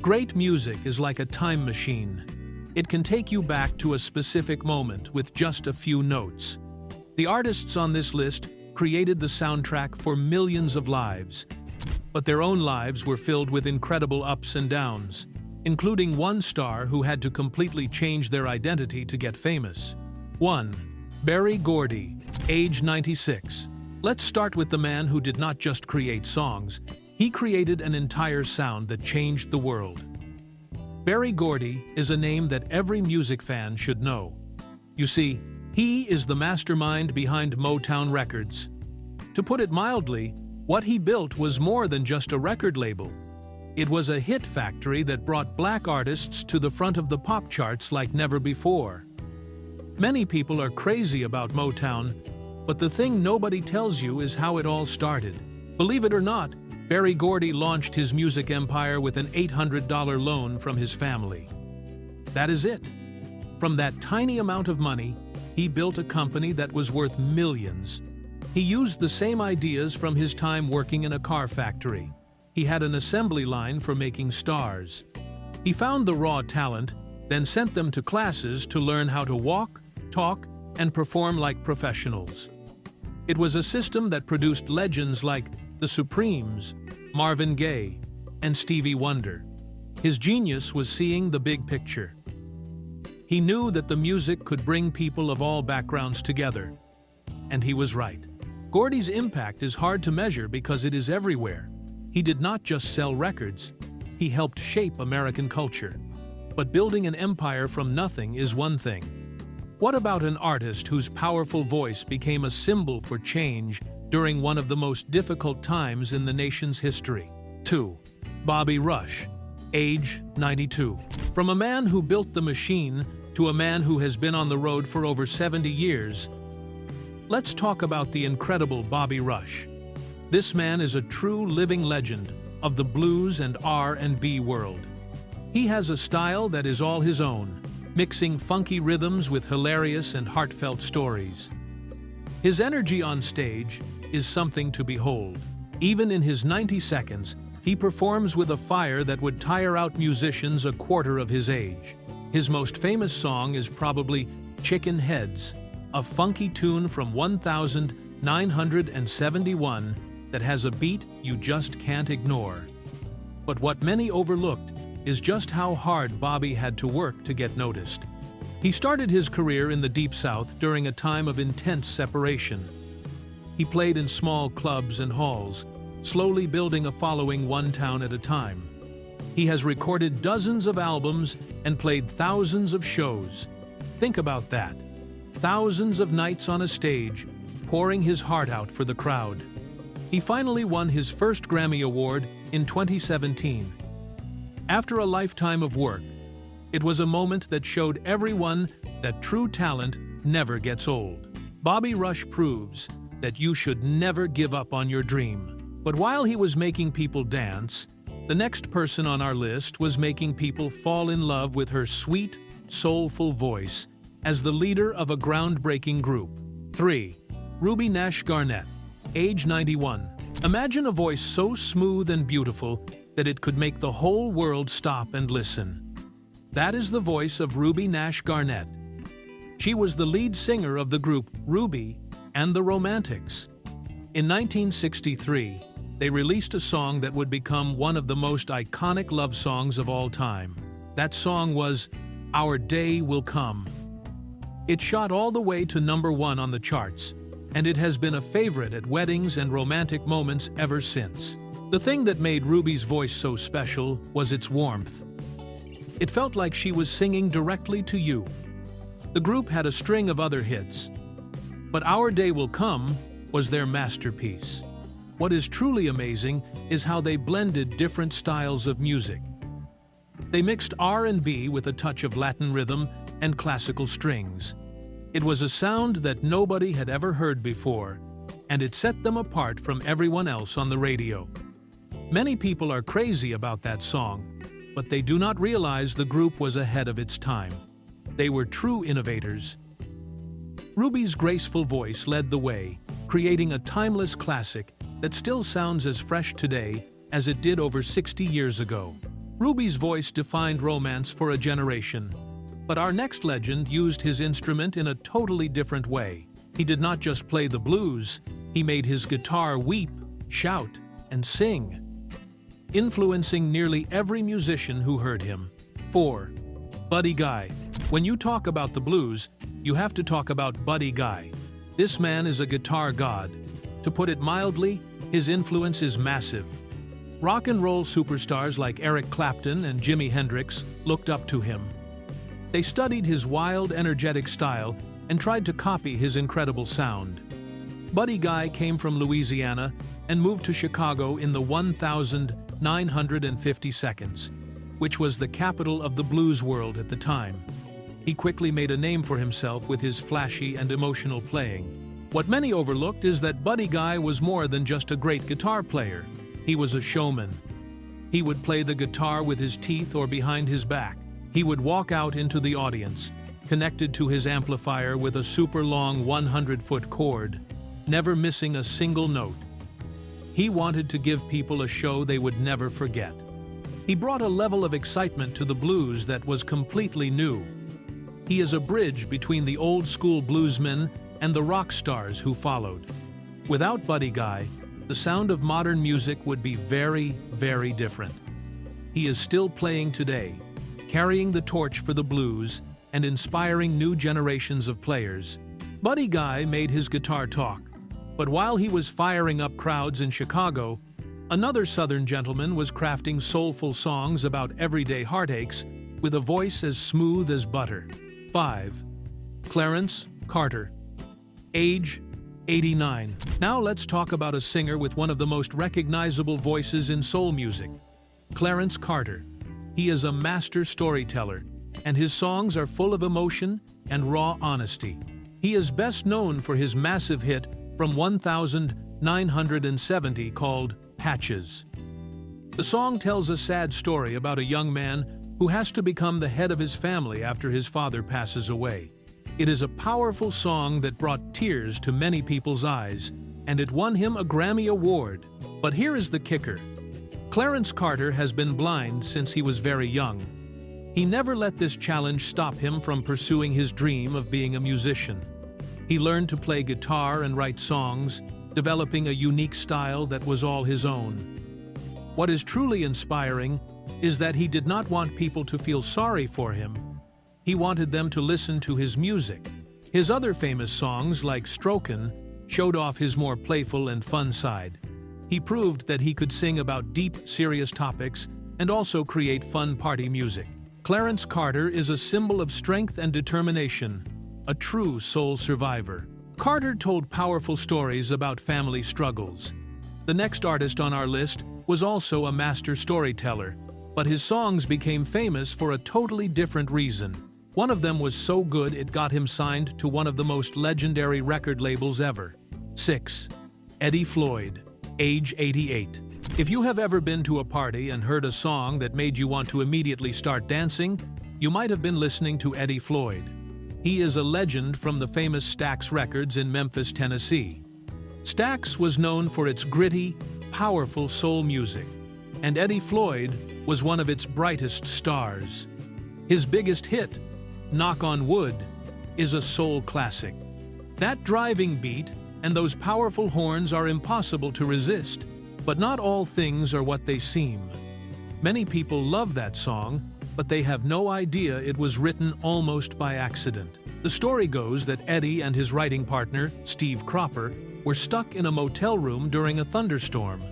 Great music is like a time machine. It can take you back to a specific moment with just a few notes. The artists on this list created the soundtrack for millions of lives, but their own lives were filled with incredible ups and downs, including one star who had to completely change their identity to get famous. 1. Berry Gordy, age 96. Let's start with the man who did not just create songs, he created an entire sound that changed the world. Berry Gordy is a name that every music fan should know. You see, he is the mastermind behind Motown Records. To put it mildly, what he built was more than just a record label. It was a hit factory that brought black artists to the front of the pop charts like never before. Many people are crazy about Motown, but the thing nobody tells you is how it all started. Believe it or not, Berry Gordy launched his music empire with an $800 loan from his family. That is it. From that tiny amount of money, he built a company that was worth millions. He used the same ideas from his time working in a car factory. He had an assembly line for making stars. He found the raw talent, then sent them to classes to learn how to walk, talk, and perform like professionals. It was a system that produced legends like the Supremes, Marvin Gaye, and Stevie Wonder. His genius was seeing the big picture. He knew that the music could bring people of all backgrounds together. And he was right. Gordy's impact is hard to measure because it is everywhere. He did not just sell records, he helped shape American culture. But building an empire from nothing is one thing. What about an artist whose powerful voice became a symbol for change during one of the most difficult times in the nation's history? 2. Bobby Rush, age 92. From a man who built the machine to a man who has been on the road for over 70 years, let's talk about the incredible Bobby Rush. This man is a true living legend of the blues and R&B world. He has a style that is all his own, mixing funky rhythms with hilarious and heartfelt stories. His energy on stage is something to behold. Even in his 90 seconds, he performs with a fire that would tire out musicians a quarter of his age. His most famous song is probably Chicken Heads, a funky tune from 1971 that has a beat you just can't ignore. But what many overlooked is just how hard Bobby had to work to get noticed. He started his career in the Deep South during a time of intense separation. He played in small clubs and halls, slowly building a following one town at a time. He has recorded dozens of albums and played thousands of shows. Think about that. Thousands of nights on a stage, pouring his heart out for the crowd. He finally won his first Grammy Award in 2017. After a lifetime of work, it was a moment that showed everyone that true talent never gets old. Bobby Rush proves that you should never give up on your dream. But while he was making people dance, the next person on our list was making people fall in love with her sweet, soulful voice as the leader of a groundbreaking group. 3. Ruby Nash Garnett, age 91. Imagine a voice so smooth and beautiful that it could make the whole world stop and listen. That is the voice of Ruby Nash Garnett. She was the lead singer of the group Ruby and the Romantics. In 1963, they released a song that would become one of the most iconic love songs of all time. That song was Our Day Will Come. It shot all the way to #1 on the charts, and it has been a favorite at weddings and romantic moments ever since. The thing that made Ruby's voice so special was its warmth. It felt like she was singing directly to you. The group had a string of other hits, but Our Day Will Come was their masterpiece. What is truly amazing is how they blended different styles of music. They mixed R&B with a touch of Latin rhythm and classical strings. It was a sound that nobody had ever heard before, and it set them apart from everyone else on the radio. Many people are crazy about that song, but they do not realize the group was ahead of its time. They were true innovators. Ruby's graceful voice led the way, creating a timeless classic that still sounds as fresh today as it did over 60 years ago. Ruby's voice defined romance for a generation. But our next legend used his instrument in a totally different way. He did not just play the blues, he made his guitar weep, shout, and sing, influencing nearly every musician who heard him. 4. Buddy Guy. When you talk about the blues, you have to talk about Buddy Guy. This man is a guitar god. To put it mildly, his influence is massive. Rock and roll superstars like Eric Clapton and Jimi Hendrix looked up to him. They studied his wild, energetic style and tried to copy his incredible sound. Buddy Guy came from Louisiana and moved to Chicago in the 1950 seconds, which was the capital of the blues world at the time. He quickly made a name for himself with his flashy and emotional playing. What many overlooked is that Buddy Guy was more than just a great guitar player. He was a showman. He would play the guitar with his teeth or behind his back. He would walk out into the audience, connected to his amplifier with a super long 100-foot cord, never missing a single note. He wanted to give people a show they would never forget. He brought a level of excitement to the blues that was completely new. He is a bridge between the old-school bluesmen and the rock stars who followed. Without Buddy Guy, the sound of modern music would be very, very different. He is still playing today, carrying the torch for the blues and inspiring new generations of players. Buddy Guy made his guitar talk, but while he was firing up crowds in Chicago, another Southern gentleman was crafting soulful songs about everyday heartaches with a voice as smooth as butter. 5. Clarence Carter. Age 89. Now let's talk about a singer with one of the most recognizable voices in soul music, Clarence Carter. He is a master storyteller, and his songs are full of emotion and raw honesty. He is best known for his massive hit from 1970 called Patches. The song tells a sad story about a young man who has to become the head of his family after his father passes away. It is a powerful song that brought tears to many people's eyes, and it won him a Grammy Award. But here is the kicker. Clarence Carter has been blind since he was very young. He never let this challenge stop him from pursuing his dream of being a musician. He learned to play guitar and write songs, developing a unique style that was all his own. What is truly inspiring is that he did not want people to feel sorry for him. He wanted them to listen to his music. His other famous songs, like Strokin', showed off his more playful and fun side. He proved that he could sing about deep, serious topics and also create fun party music. Clarence Carter is a symbol of strength and determination, a true soul survivor. Carter told powerful stories about family struggles. The next artist on our list was also a master storyteller, but his songs became famous for a totally different reason. One of them was so good it got him signed to one of the most legendary record labels ever. 6. Eddie Floyd. Age 88. If you have ever been to a party and heard a song that made you want to immediately start dancing, you might have been listening to Eddie Floyd. He is a legend from the famous Stax Records in Memphis, Tennessee. Stax was known for its gritty, powerful soul music, and Eddie Floyd was one of its brightest stars. His biggest hit, Knock on Wood, is a soul classic. That driving beat and those powerful horns are impossible to resist, but not all things are what they seem. Many people love that song, but they have no idea it was written almost by accident. The story goes that Eddie and his writing partner, Steve Cropper, were stuck in a motel room during a thunderstorm.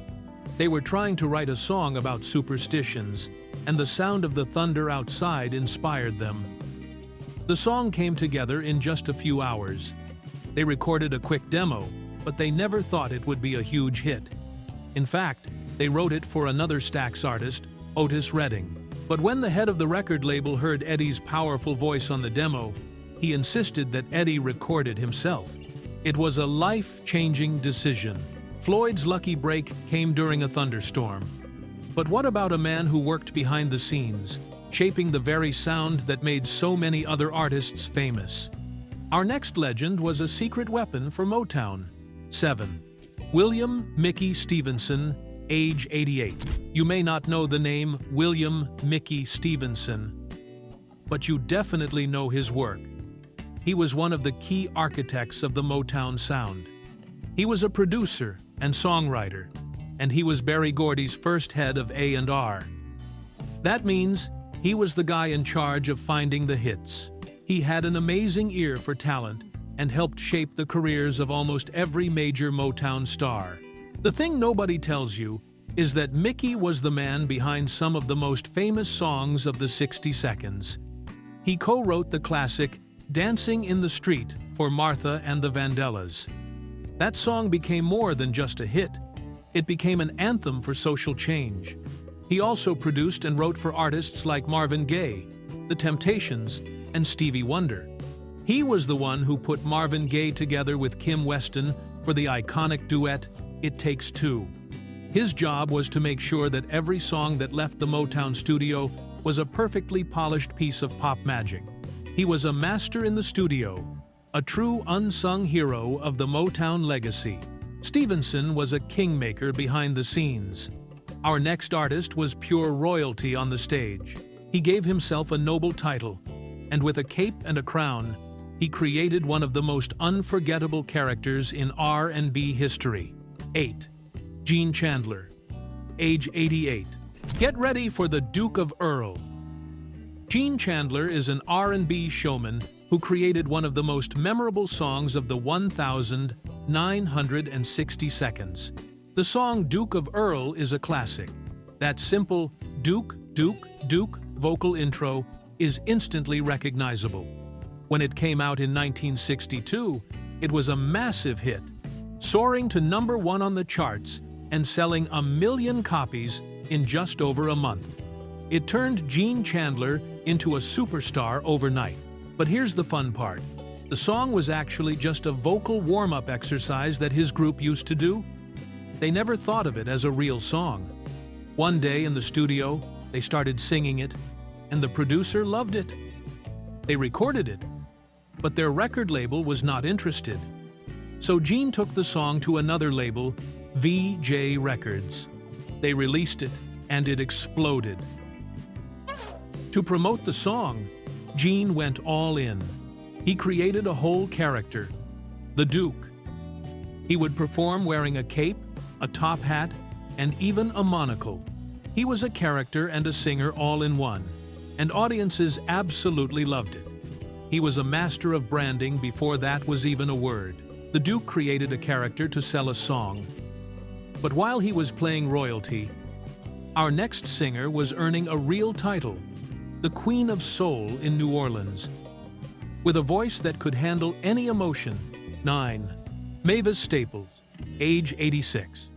They were trying to write a song about superstitions, and the sound of the thunder outside inspired them. The song came together in just a few hours. They recorded a quick demo, but they never thought it would be a huge hit. In fact, they wrote it for another Stax artist, Otis Redding. But when the head of the record label heard Eddie's powerful voice on the demo, he insisted that Eddie record it himself. It was a life-changing decision. Floyd's lucky break came during a thunderstorm. But what about a man who worked behind the scenes, shaping the very sound that made so many other artists famous? Our next legend was a secret weapon for Motown. 7. William Mickey Stevenson, age 88. You may not know the name William Mickey Stevenson, but you definitely know his work. He was one of the key architects of the Motown sound. He was a producer and songwriter, and he was Berry Gordy's first head of A&R. That means he was the guy in charge of finding the hits. He had an amazing ear for talent and helped shape the careers of almost every major Motown star. The thing nobody tells you is that Mickey was the man behind some of the most famous songs of the 60 Seconds. He co-wrote the classic Dancing in the Street for Martha and the Vandellas. That song became more than just a hit. It became an anthem for social change. He also produced and wrote for artists like Marvin Gaye, The Temptations, and Stevie Wonder. He was the one who put Marvin Gaye together with Kim Weston for the iconic duet, It Takes Two. His job was to make sure that every song that left the Motown studio was a perfectly polished piece of pop magic. He was a master in the studio, a true unsung hero of the Motown legacy. Stevenson was a kingmaker behind the scenes. Our next artist was pure royalty on the stage. He gave himself a noble title, and with a cape and a crown, he created one of the most unforgettable characters in R&B history. 8. Gene Chandler, age 88. Get ready for the Duke of Earl. Gene Chandler is an R&B showman who created one of the most memorable songs of the 1,960 seconds. The song Duke of Earl is a classic. That simple Duke, Duke, Duke vocal intro is instantly recognizable. When it came out in 1962, it was a massive hit, soaring to #1 on the charts and selling 1 million copies in just over a month. It turned Gene Chandler into a superstar overnight. But here's the fun part. The song was actually just a vocal warm-up exercise that his group used to do. They never thought of it as a real song. One day in the studio, they started singing it, and the producer loved it. They recorded it, but their record label was not interested. So Gene took the song to another label, VJ Records. They released it, and it exploded. To promote the song, Gene went all in. He created a whole character, the Duke. He would perform wearing a cape, a top hat, and even a monocle. He was a character and a singer all in one, and audiences absolutely loved it. He was a master of branding before that was even a word. The Duke created a character to sell a song. But while he was playing royalty, our next singer was earning a real title, the Queen of Soul in New Orleans. With a voice that could handle any emotion. 9. Mavis Staples, age 86.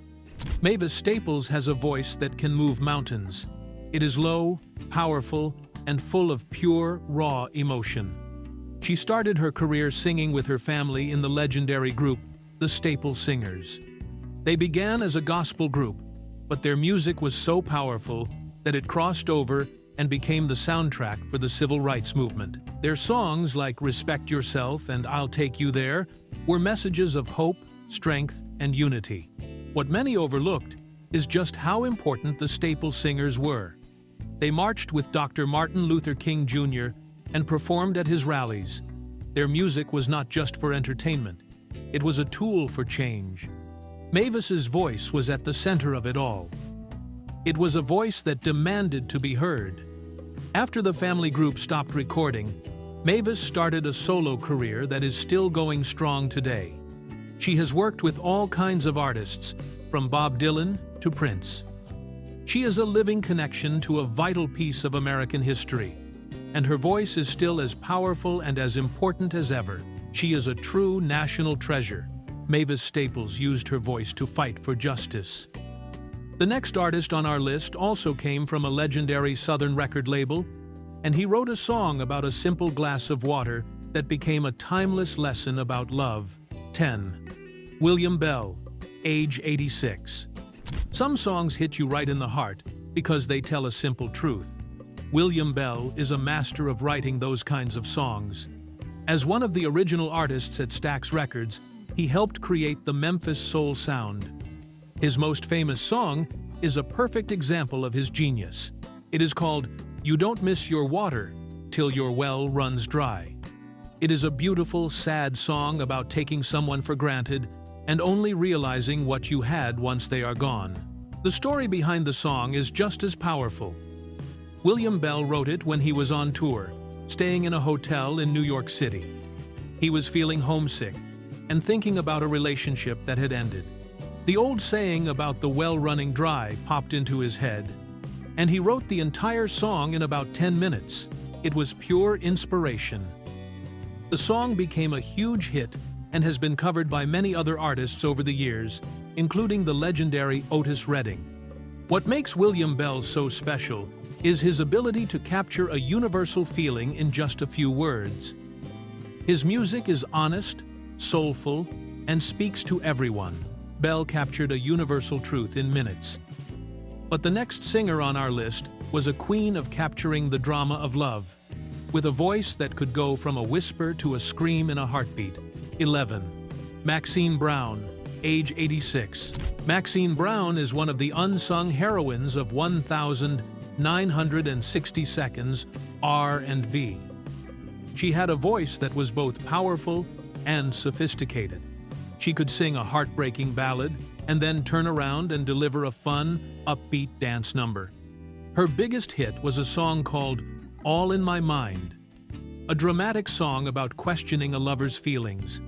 Mavis Staples has a voice that can move mountains. It is low, powerful, and full of pure, raw emotion. She started her career singing with her family in the legendary group, the Staple Singers. They began as a gospel group, but their music was so powerful that it crossed over and became the soundtrack for the civil rights movement. Their songs like Respect Yourself and I'll Take You There were messages of hope, strength, and unity. What many overlooked is just how important the Staple Singers were. They marched with Dr. Martin Luther King Jr. and performed at his rallies. Their music was not just for entertainment. It was a tool for change. Mavis's voice was at the center of it all. It was a voice that demanded to be heard. After the family group stopped recording, Mavis started a solo career that is still going strong today. She has worked with all kinds of artists, from Bob Dylan to Prince. She is a living connection to a vital piece of American history, and her voice is still as powerful and as important as ever. She is a true national treasure. Mavis Staples used her voice to fight for justice. The next artist on our list also came from a legendary Southern record label, and he wrote a song about a simple glass of water that became a timeless lesson about love. 10. William Bell, age 86. Some songs hit you right in the heart because they tell a simple truth. William Bell is a master of writing those kinds of songs. As one of the original artists at Stax Records, he helped create the Memphis soul sound. His most famous song is a perfect example of his genius. It is called "You Don't Miss Your Water Till Your Well Runs Dry." It is a beautiful, sad song about taking someone for granted and only realizing what you had once they are gone. The story behind the song is just as powerful. William Bell wrote it when he was on tour, staying in a hotel in New York City. He was feeling homesick and thinking about a relationship that had ended. The old saying about the well running dry popped into his head, and he wrote the entire song in about 10 minutes. It was pure inspiration. The song became a huge hit and has been covered by many other artists over the years, including the legendary Otis Redding. What makes William Bell so special is his ability to capture a universal feeling in just a few words. His music is honest, soulful, and speaks to everyone. Bell captured a universal truth in minutes. But the next singer on our list was a queen of capturing the drama of love, with a voice that could go from a whisper to a scream in a heartbeat. 11. Maxine Brown, age 86. Maxine Brown is one of the unsung heroines of 1,960 Seconds R&B. She had a voice that was both powerful and sophisticated. She could sing a heartbreaking ballad and then turn around and deliver a fun, upbeat dance number. Her biggest hit was a song called "All in My Mind," a dramatic song about questioning a lover's feelings.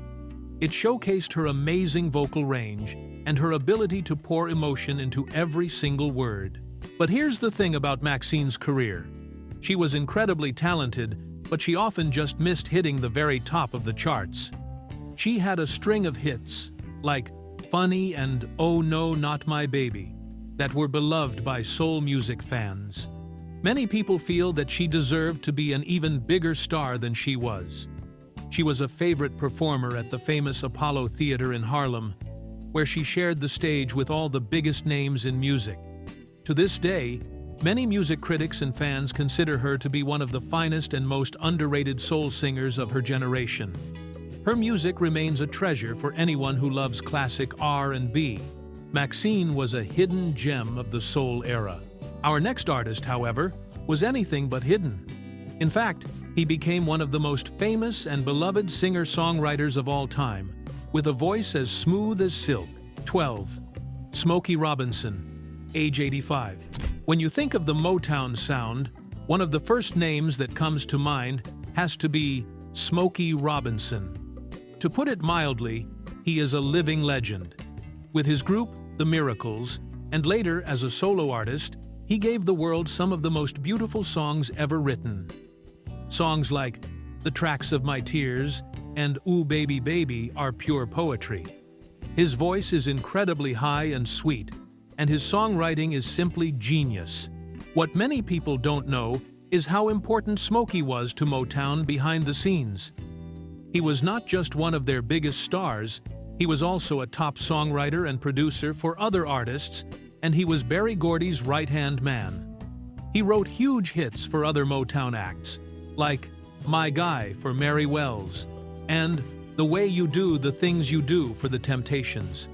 It showcased her amazing vocal range and her ability to pour emotion into every single word. But here's the thing about Maxine's career. She was incredibly talented, but she often just missed hitting the very top of the charts. She had a string of hits, like "Funny" and "Oh No, Not My Baby," that were beloved by soul music fans. Many people feel that she deserved to be an even bigger star than she was. She was a favorite performer at the famous Apollo Theater in Harlem, where she shared the stage with all the biggest names in music. To this day, many music critics and fans consider her to be one of the finest and most underrated soul singers of her generation. Her music remains a treasure for anyone who loves classic R&B. Maxine was a hidden gem of the soul era. Our next artist, however, was anything but hidden. In fact, he became one of the most famous and beloved singer-songwriters of all time, with a voice as smooth as silk. 12. Smokey Robinson, age 85. When you think of the Motown sound, one of the first names that comes to mind has to be Smokey Robinson. To put it mildly, he is a living legend. With his group, The Miracles, and later as a solo artist, he gave the world some of the most beautiful songs ever written. Songs like "The Tracks of My Tears" and "Ooh Baby Baby" are pure poetry. His voice is incredibly high and sweet, and his songwriting is simply genius. What many people don't know is how important Smokey was to Motown behind the scenes. He was not just one of their biggest stars, he was also a top songwriter and producer for other artists, and he was Berry Gordy's right-hand man. He wrote huge hits for other Motown acts, like "My Guy" for Mary Wells, and "The Way You Do the Things You Do" for The Temptations.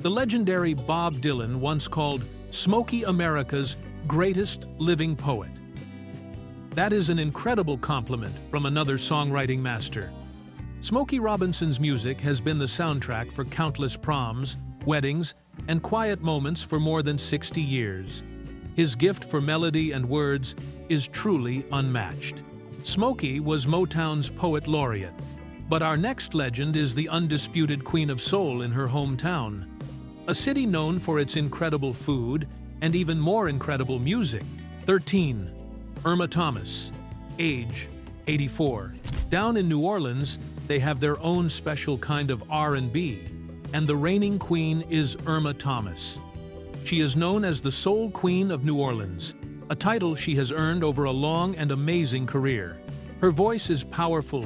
The legendary Bob Dylan once called Smokey America's greatest living poet. That is an incredible compliment from another songwriting master. Smokey Robinson's music has been the soundtrack for countless proms, weddings, and quiet moments for more than 60 years. His gift for melody and words is truly unmatched. Smokey was Motown's poet laureate, but our next legend is the undisputed queen of soul in her hometown, a city known for its incredible food and even more incredible music. 13. Irma Thomas, age 84. Down in New Orleans, they have their own special kind of R&B, and the reigning queen is Irma Thomas. She is known as the Soul Queen of New Orleans, a title she has earned over a long and amazing career. Her voice is powerful,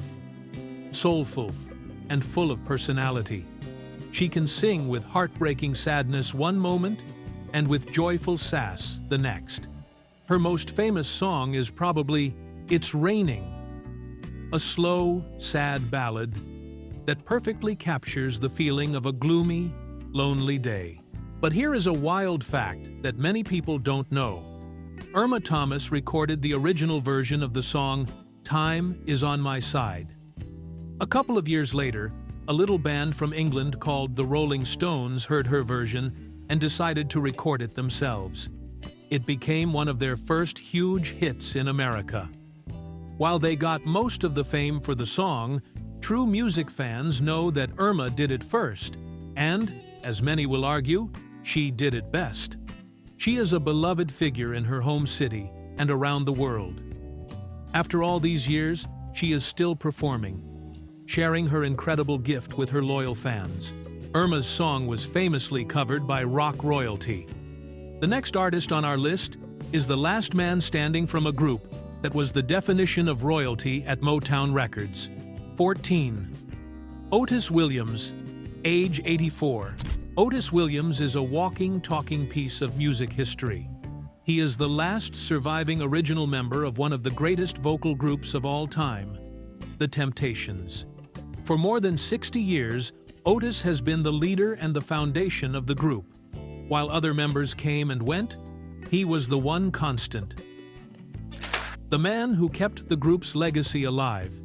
soulful, and full of personality. She can sing with heartbreaking sadness one moment and with joyful sass the next. Her most famous song is probably "It's Raining," a slow, sad ballad that perfectly captures the feeling of a gloomy, lonely day. But here is a wild fact that many people don't know. Irma Thomas recorded the original version of the song "Time Is on My Side." A couple of years later, a little band from England called the Rolling Stones heard her version and decided to record it themselves. It became one of their first huge hits in America. While they got most of the fame for the song, true music fans know that Irma did it first, and, as many will argue, she did it best. She is a beloved figure in her home city and around the world. After all these years, she is still performing, sharing her incredible gift with her loyal fans. Irma's song was famously covered by rock royalty. The next artist on our list is the last man standing from a group that was the definition of royalty at Motown Records. 14. Otis Williams, age 84. Otis Williams is a walking, talking piece of music history. He is the last surviving original member of one of the greatest vocal groups of all time, The Temptations. For more than 60 years, Otis has been the leader and the foundation of the group. While other members came and went, he was the one constant. The man who kept the group's legacy alive.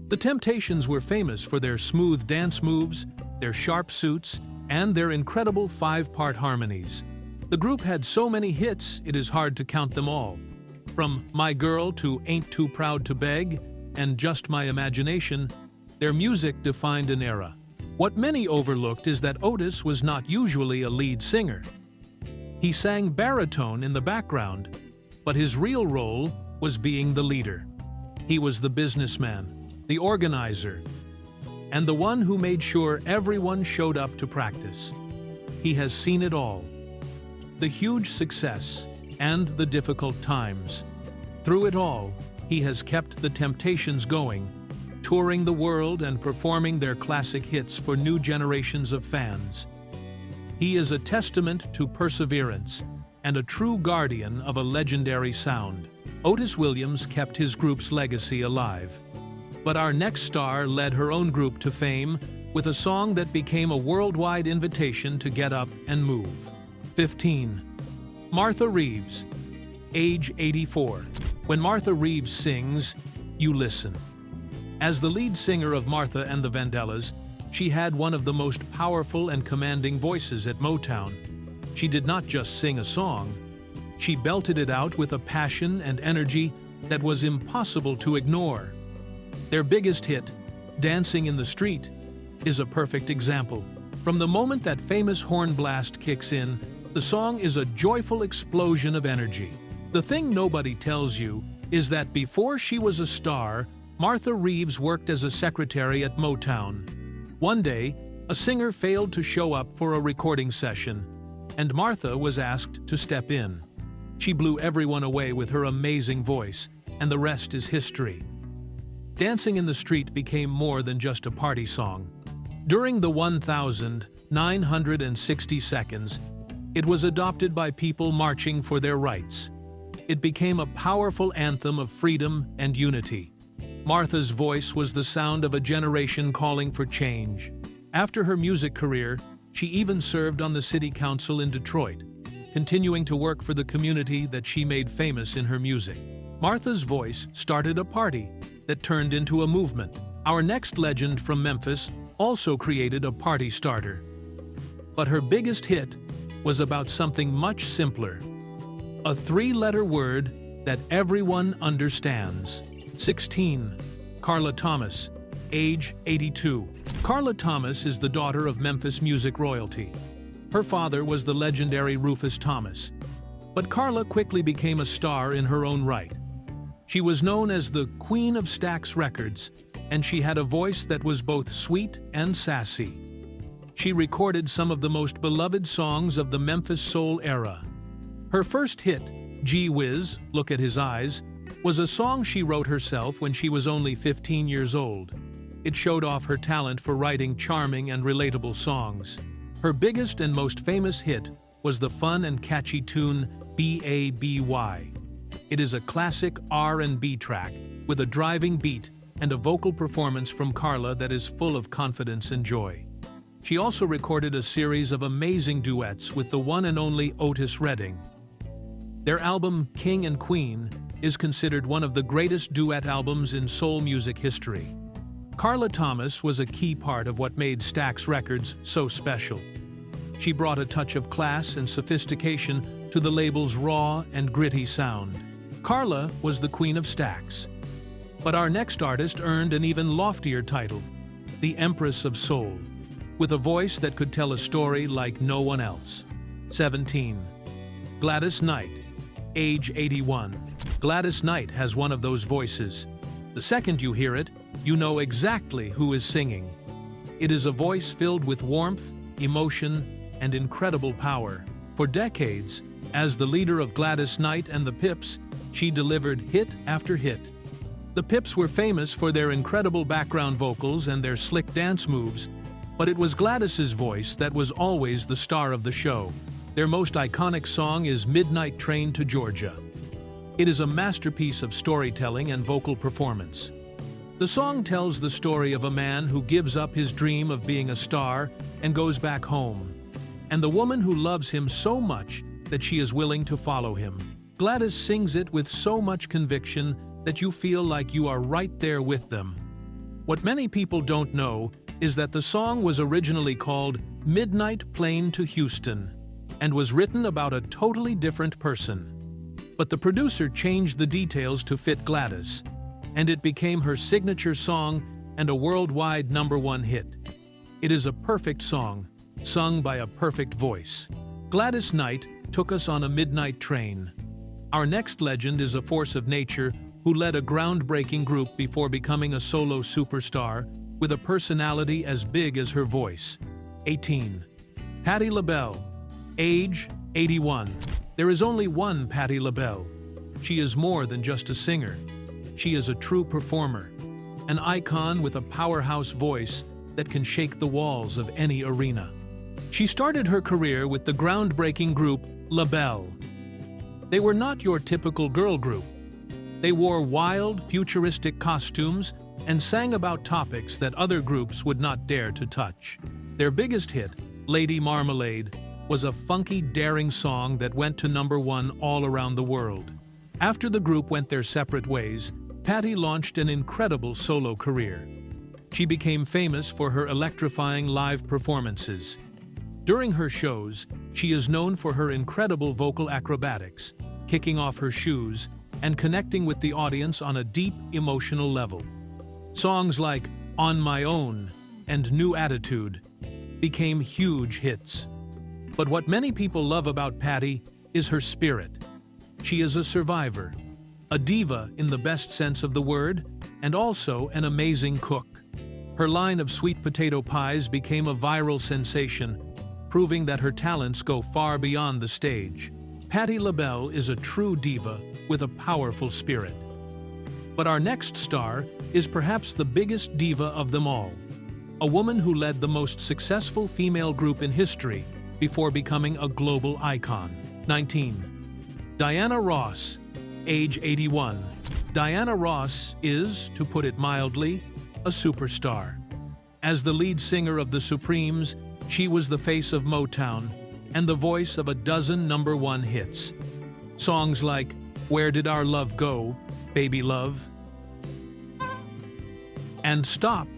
The Temptations were famous for their smooth dance moves, their sharp suits, and their incredible five-part harmonies. The group had so many hits, it is hard to count them all. From My Girl to Ain't Too Proud to Beg and Just My Imagination, their music defined an era. What many overlooked is that Otis was not usually a lead singer. He sang baritone in the background, but his real role was being the leader. He was the businessman, the organizer, and the one who made sure everyone showed up to practice. He has seen it all. The huge success and the difficult times. Through it all, he has kept the Temptations going, touring the world and performing their classic hits for new generations of fans. He is a testament to perseverance and a true guardian of a legendary sound. Otis Williams kept his group's legacy alive. But our next star led her own group to fame with a song that became a worldwide invitation to get up and move. 15. Martha Reeves, age 84. When Martha Reeves sings, you listen. As the lead singer of Martha and the Vandellas, she had one of the most powerful and commanding voices at Motown. She did not just sing a song, she belted it out with a passion and energy that was impossible to ignore. Their biggest hit, Dancing in the Street, is a perfect example. From the moment that famous horn blast kicks in, the song is a joyful explosion of energy. The thing nobody tells you is that before she was a star, Martha Reeves worked as a secretary at Motown. One day, a singer failed to show up for a recording session, and Martha was asked to step in. She blew everyone away with her amazing voice, and the rest is history. Dancing in the Street became more than just a party song. During the 1,960 seconds, it was adopted by people marching for their rights. It became a powerful anthem of freedom and unity. Martha's voice was the sound of a generation calling for change. After her music career, she even served on the city council in Detroit, continuing to work for the community that she made famous in her music. Martha's voice started a party that turned into a movement. Our next legend from Memphis also created a party starter. But her biggest hit was about something much simpler. A three-letter word that everyone understands. 16. Carla Thomas, age 82. Carla Thomas is the daughter of Memphis music royalty. Her father was the legendary Rufus Thomas. But Carla quickly became a star in her own right. She was known as the Queen of Stax Records, and she had a voice that was both sweet and sassy. She recorded some of the most beloved songs of the Memphis soul era. Her first hit, Gee Whiz, Look at His Eyes, was a song she wrote herself when she was only 15 years old. It showed off her talent for writing charming and relatable songs. Her biggest and most famous hit was the fun and catchy tune B.A.B.Y. It is a classic R&B track with a driving beat and a vocal performance from Carla that is full of confidence and joy. She also recorded a series of amazing duets with the one and only Otis Redding. Their album, King and Queen, is considered one of the greatest duet albums in soul music history. Carla Thomas was a key part of what made Stax Records so special. She brought a touch of class and sophistication to the label's raw and gritty sound. Carla was the queen of Stax. But our next artist earned an even loftier title, the Empress of Soul, with a voice that could tell a story like no one else. 17. Gladys Knight, age 81. Gladys Knight has one of those voices. The second you hear it, you know exactly who is singing. It is a voice filled with warmth, emotion, and incredible power. For decades, as the leader of Gladys Knight and the Pips, she delivered hit after hit. The Pips were famous for their incredible background vocals and their slick dance moves, but it was Gladys's voice that was always the star of the show. Their most iconic song is Midnight Train to Georgia. It is a masterpiece of storytelling and vocal performance. The song tells the story of a man who gives up his dream of being a star and goes back home, and the woman who loves him so much that she is willing to follow him. Gladys sings it with so much conviction that you feel like you are right there with them. What many people don't know is that the song was originally called Midnight Plane to Houston and was written about a totally different person. But the producer changed the details to fit Gladys, and it became her signature song and a worldwide #1 hit. It is a perfect song, sung by a perfect voice. Gladys Knight took us on a midnight train. Our next legend is a force of nature who led a groundbreaking group before becoming a solo superstar with a personality as big as her voice. 18. Patti LaBelle, age 81. There is only one Patti LaBelle. She is more than just a singer. She is a true performer, an icon with a powerhouse voice that can shake the walls of any arena. She started her career with the groundbreaking group LaBelle. They were not your typical girl group. They wore wild, futuristic costumes and sang about topics that other groups would not dare to touch. Their biggest hit, Lady Marmalade, was a funky, daring song that went to #1 all around the world. After the group went their separate ways, Patti launched an incredible solo career. She became famous for her electrifying live performances. During her shows, she is known for her incredible vocal acrobatics, kicking off her shoes, and connecting with the audience on a deep, emotional level. Songs like On My Own and New Attitude became huge hits. But what many people love about Patti is her spirit. She is a survivor, a diva in the best sense of the word, and also an amazing cook. Her line of sweet potato pies became a viral sensation, proving that her talents go far beyond the stage. Patti LaBelle is a true diva with a powerful spirit. But our next star is perhaps the biggest diva of them all, a woman who led the most successful female group in history before becoming a global icon. 19. Diana Ross, age 81. Diana Ross is, to put it mildly, a superstar. As the lead singer of the Supremes, she was the face of Motown and the voice of a dozen #1 hits. Songs like Where Did Our Love Go, Baby Love, and Stop,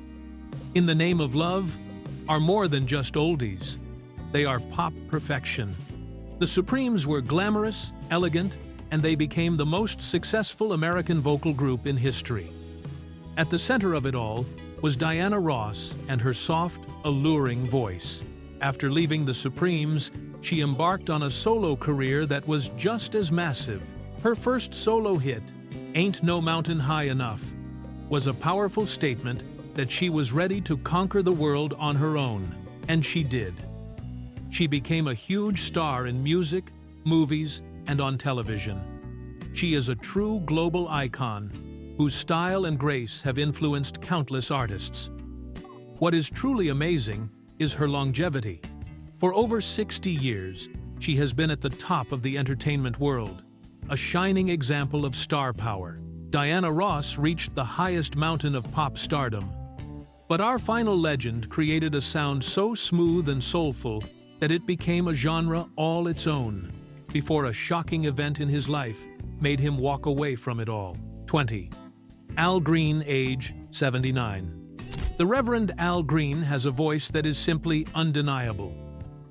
In the Name of Love are more than just oldies. They are pop perfection. The Supremes were glamorous, elegant, and they became the most successful American vocal group in history. At the center of it all was Diana Ross and her soft, alluring voice. After leaving the Supremes, she embarked on a solo career that was just as massive. Her first solo hit, Ain't No Mountain High Enough, was a powerful statement that she was ready to conquer the world on her own, and she did. She became a huge star in music, movies, and on television. She is a true global icon whose style and grace have influenced countless artists. What is truly amazing is her longevity. For over 60 years, she has been at the top of the entertainment world, a shining example of star power. Diana Ross reached the highest mountain of pop stardom, But our final legend created a sound so smooth and soulful that it became a genre all its own, before a shocking event in his life made him walk away from it all. 20. Al Green, age 79. The Reverend Al Green has a voice that is simply undeniable.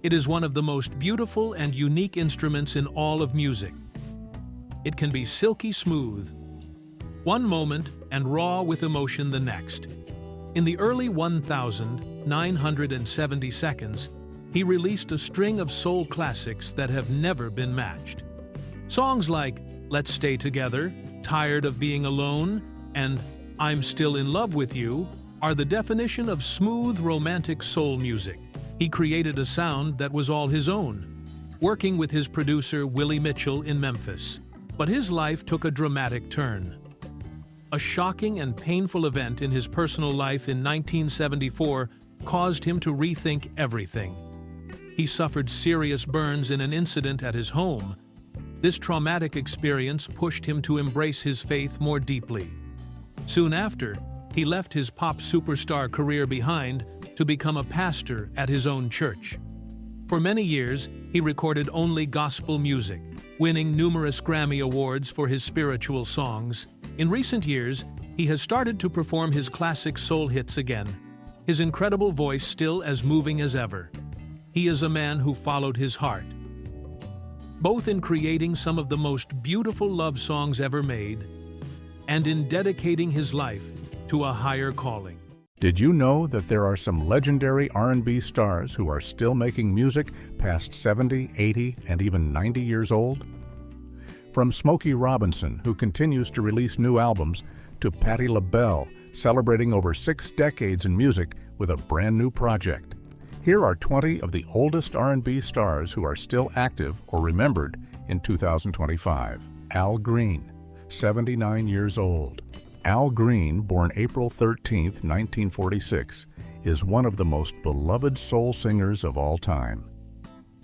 It is one of the most beautiful and unique instruments in all of music. It can be silky smooth one moment and raw with emotion the next. In the early 1970 seconds, he released a string of soul classics that have never been matched. Songs like Let's Stay Together, Tired of Being Alone, and I'm Still in Love with You are the definition of smooth, romantic soul music. He created a sound that was all his own, working with his producer Willie Mitchell in Memphis. But his life took a dramatic turn. A shocking and painful event in his personal life in 1974 caused him to rethink everything. He suffered serious burns in an incident at his home. This traumatic experience pushed him to embrace his faith more deeply. Soon after, he left his pop superstar career behind to become a pastor at his own church. For many years, he recorded only gospel music, winning numerous Grammy Awards for his spiritual songs. In recent years, he has started to perform his classic soul hits again, his incredible voice still as moving as ever. He is a man who followed his heart, both in creating some of the most beautiful love songs ever made and in dedicating his life to a higher calling. Did you know that there are some legendary R&B stars who are still making music past 70, 80, and even 90 years old? From Smokey Robinson, who continues to release new albums, to Patti LaBelle, celebrating over 6 decades in music with a brand new project. Here are 20 of the oldest R&B stars who are still active or remembered in 2025. Al Green, 79 years old. Al Green, born April 13, 1946, is one of the most beloved soul singers of all time.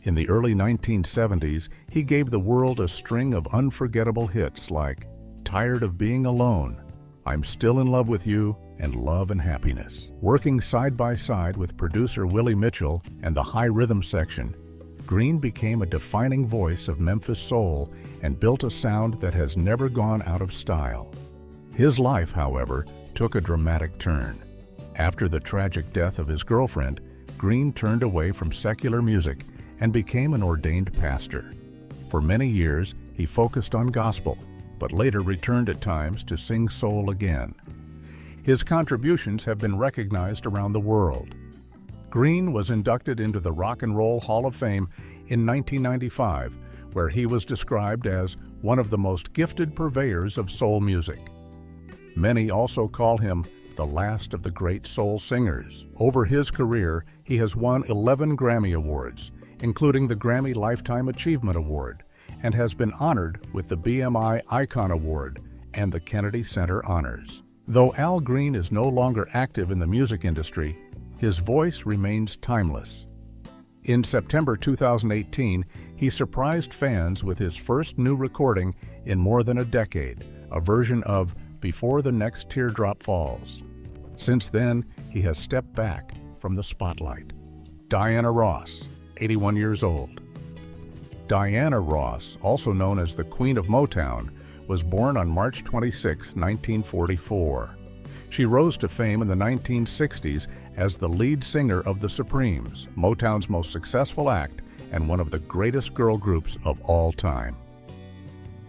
In the early 1970s, he gave the world a string of unforgettable hits like Tired of Being Alone, I'm Still in Love with You, and Love and Happiness. Working side by side with producer Willie Mitchell and the High Rhythm section, Green became a defining voice of Memphis soul and built a sound that has never gone out of style. His life, however, took a dramatic turn. After the tragic death of his girlfriend, Green turned away from secular music and became an ordained pastor. For many years, he focused on gospel, but later returned at times to sing soul again. His contributions have been recognized around the world. Green was inducted into the Rock and Roll Hall of Fame in 1995, where he was described as one of the most gifted purveyors of soul music. Many also call him the last of the great soul singers. Over his career, he has won 11 Grammy Awards, including the Grammy Lifetime Achievement Award, and has been honored with the BMI Icon Award and the Kennedy Center Honors. Though Al Green is no longer active in the music industry, his voice remains timeless. In September 2018, he surprised fans with his first new recording in more than a decade, a version of Before the Next Teardrop Falls. Since then, he has stepped back from the spotlight. Diana Ross, 81 years old. Diana Ross, also known as the Queen of Motown, was born on March 26, 1944. She rose to fame in the 1960s as the lead singer of the Supremes, Motown's most successful act and one of the greatest girl groups of all time.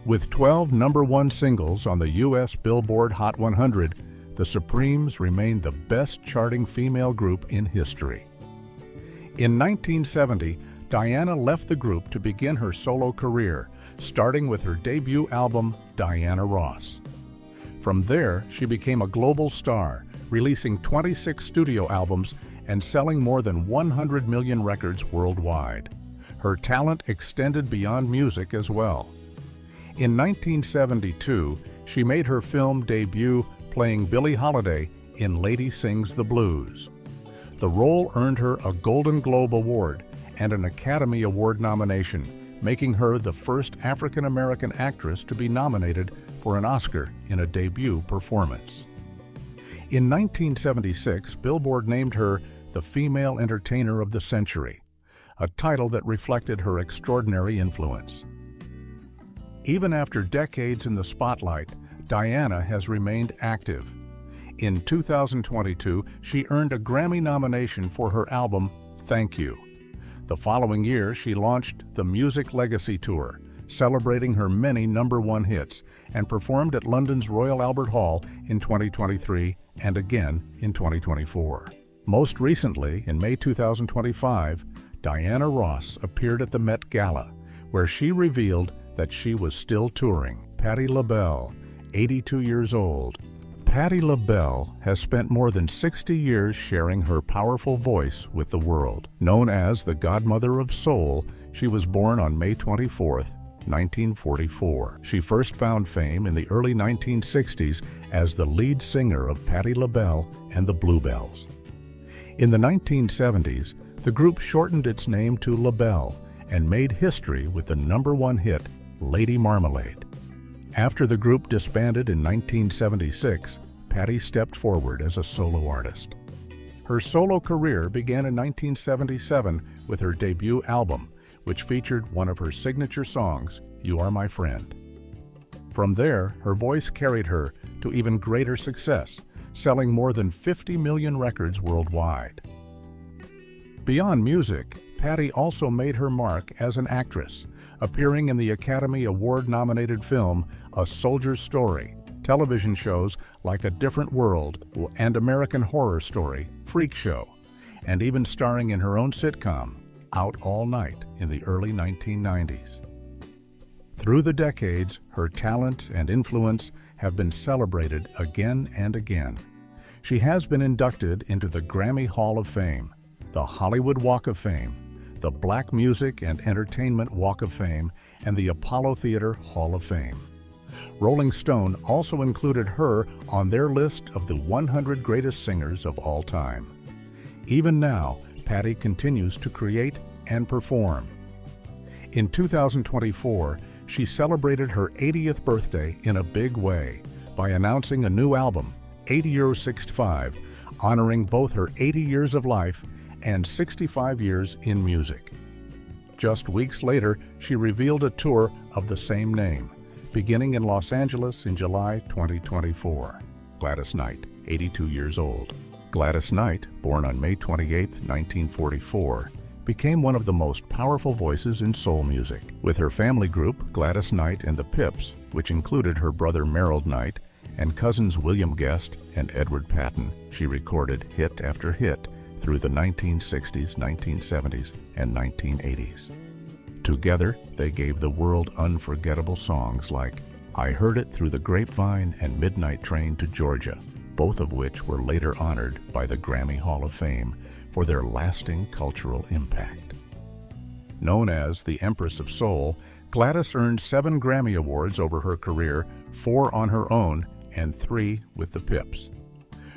With 12 #1 singles on the U.S. Billboard Hot 100, the Supremes remain the best charting female group in history. In 1970, Diana left the group to begin her solo career, starting with her debut album, Diana Ross. From there, she became a global star, releasing 26 studio albums and selling more than 100 million records worldwide. Her talent extended beyond music as well. In 1972, she made her film debut playing Billie Holiday in Lady Sings the Blues. The role earned her a Golden Globe Award and an Academy Award nomination, making her the first African-American actress to be nominated for an Oscar in a debut performance. In 1976, Billboard named her the Female Entertainer of the Century, a title that reflected her extraordinary influence. Even after decades in the spotlight, Diana has remained active. In 2022, she earned a Grammy nomination for her album, Thank You. The following year, she launched the Music Legacy Tour, celebrating her many #1 hits, and performed at London's Royal Albert Hall in 2023 and again in 2024. Most recently, in May 2025, Diana Ross appeared at the Met Gala, where she revealed that she was still touring. Patti LaBelle, 82 years old. Patti LaBelle has spent more than 60 years sharing her powerful voice with the world. Known as the Godmother of Soul, she was born on May 24th, 1944. She first found fame in the early 1960s as the lead singer of Patti LaBelle and the Bluebells. In the 1970s, the group shortened its name to LaBelle and made history with the #1 hit, Lady Marmalade. After the group disbanded in 1976, Patti stepped forward as a solo artist. Her solo career began in 1977 with her debut album, which featured one of her signature songs, You Are My Friend. From there, her voice carried her to even greater success, selling more than 50 million records worldwide. Beyond music, Patti also made her mark as an actress, appearing in the Academy Award-nominated film A Soldier's Story, television shows like A Different World and American Horror Story, Freak Show, and even starring in her own sitcom, Out All Night, in the early 1990s. Through the decades, her talent and influence have been celebrated again and again. She has been inducted into the Grammy Hall of Fame, the Hollywood Walk of Fame, the Black Music and Entertainment Walk of Fame, and the Apollo Theater Hall of Fame. Rolling Stone also included her on their list of the 100 greatest singers of all time. Even now, Patti continues to create and perform. In 2024, she celebrated her 80th birthday in a big way by announcing a new album, 8065, honoring both her 80 years of life and 65 years in music. Just weeks later, she revealed a tour of the same name, beginning in Los Angeles in July 2024. Gladys Knight, 82 years old. Gladys Knight, born on May 28, 1944, became one of the most powerful voices in soul music. With her family group, Gladys Knight and the Pips, which included her brother Merrill Knight and cousins William Guest and Edward Patton, she recorded hit after hit through the 1960s, 1970s, and 1980s. Together, they gave the world unforgettable songs like I Heard It Through the Grapevine and Midnight Train to Georgia, both of which were later honored by the Grammy Hall of Fame for their lasting cultural impact. Known as the Empress of Soul, Gladys earned 7 Grammy Awards over her career, 4 on her own and 3 with the Pips.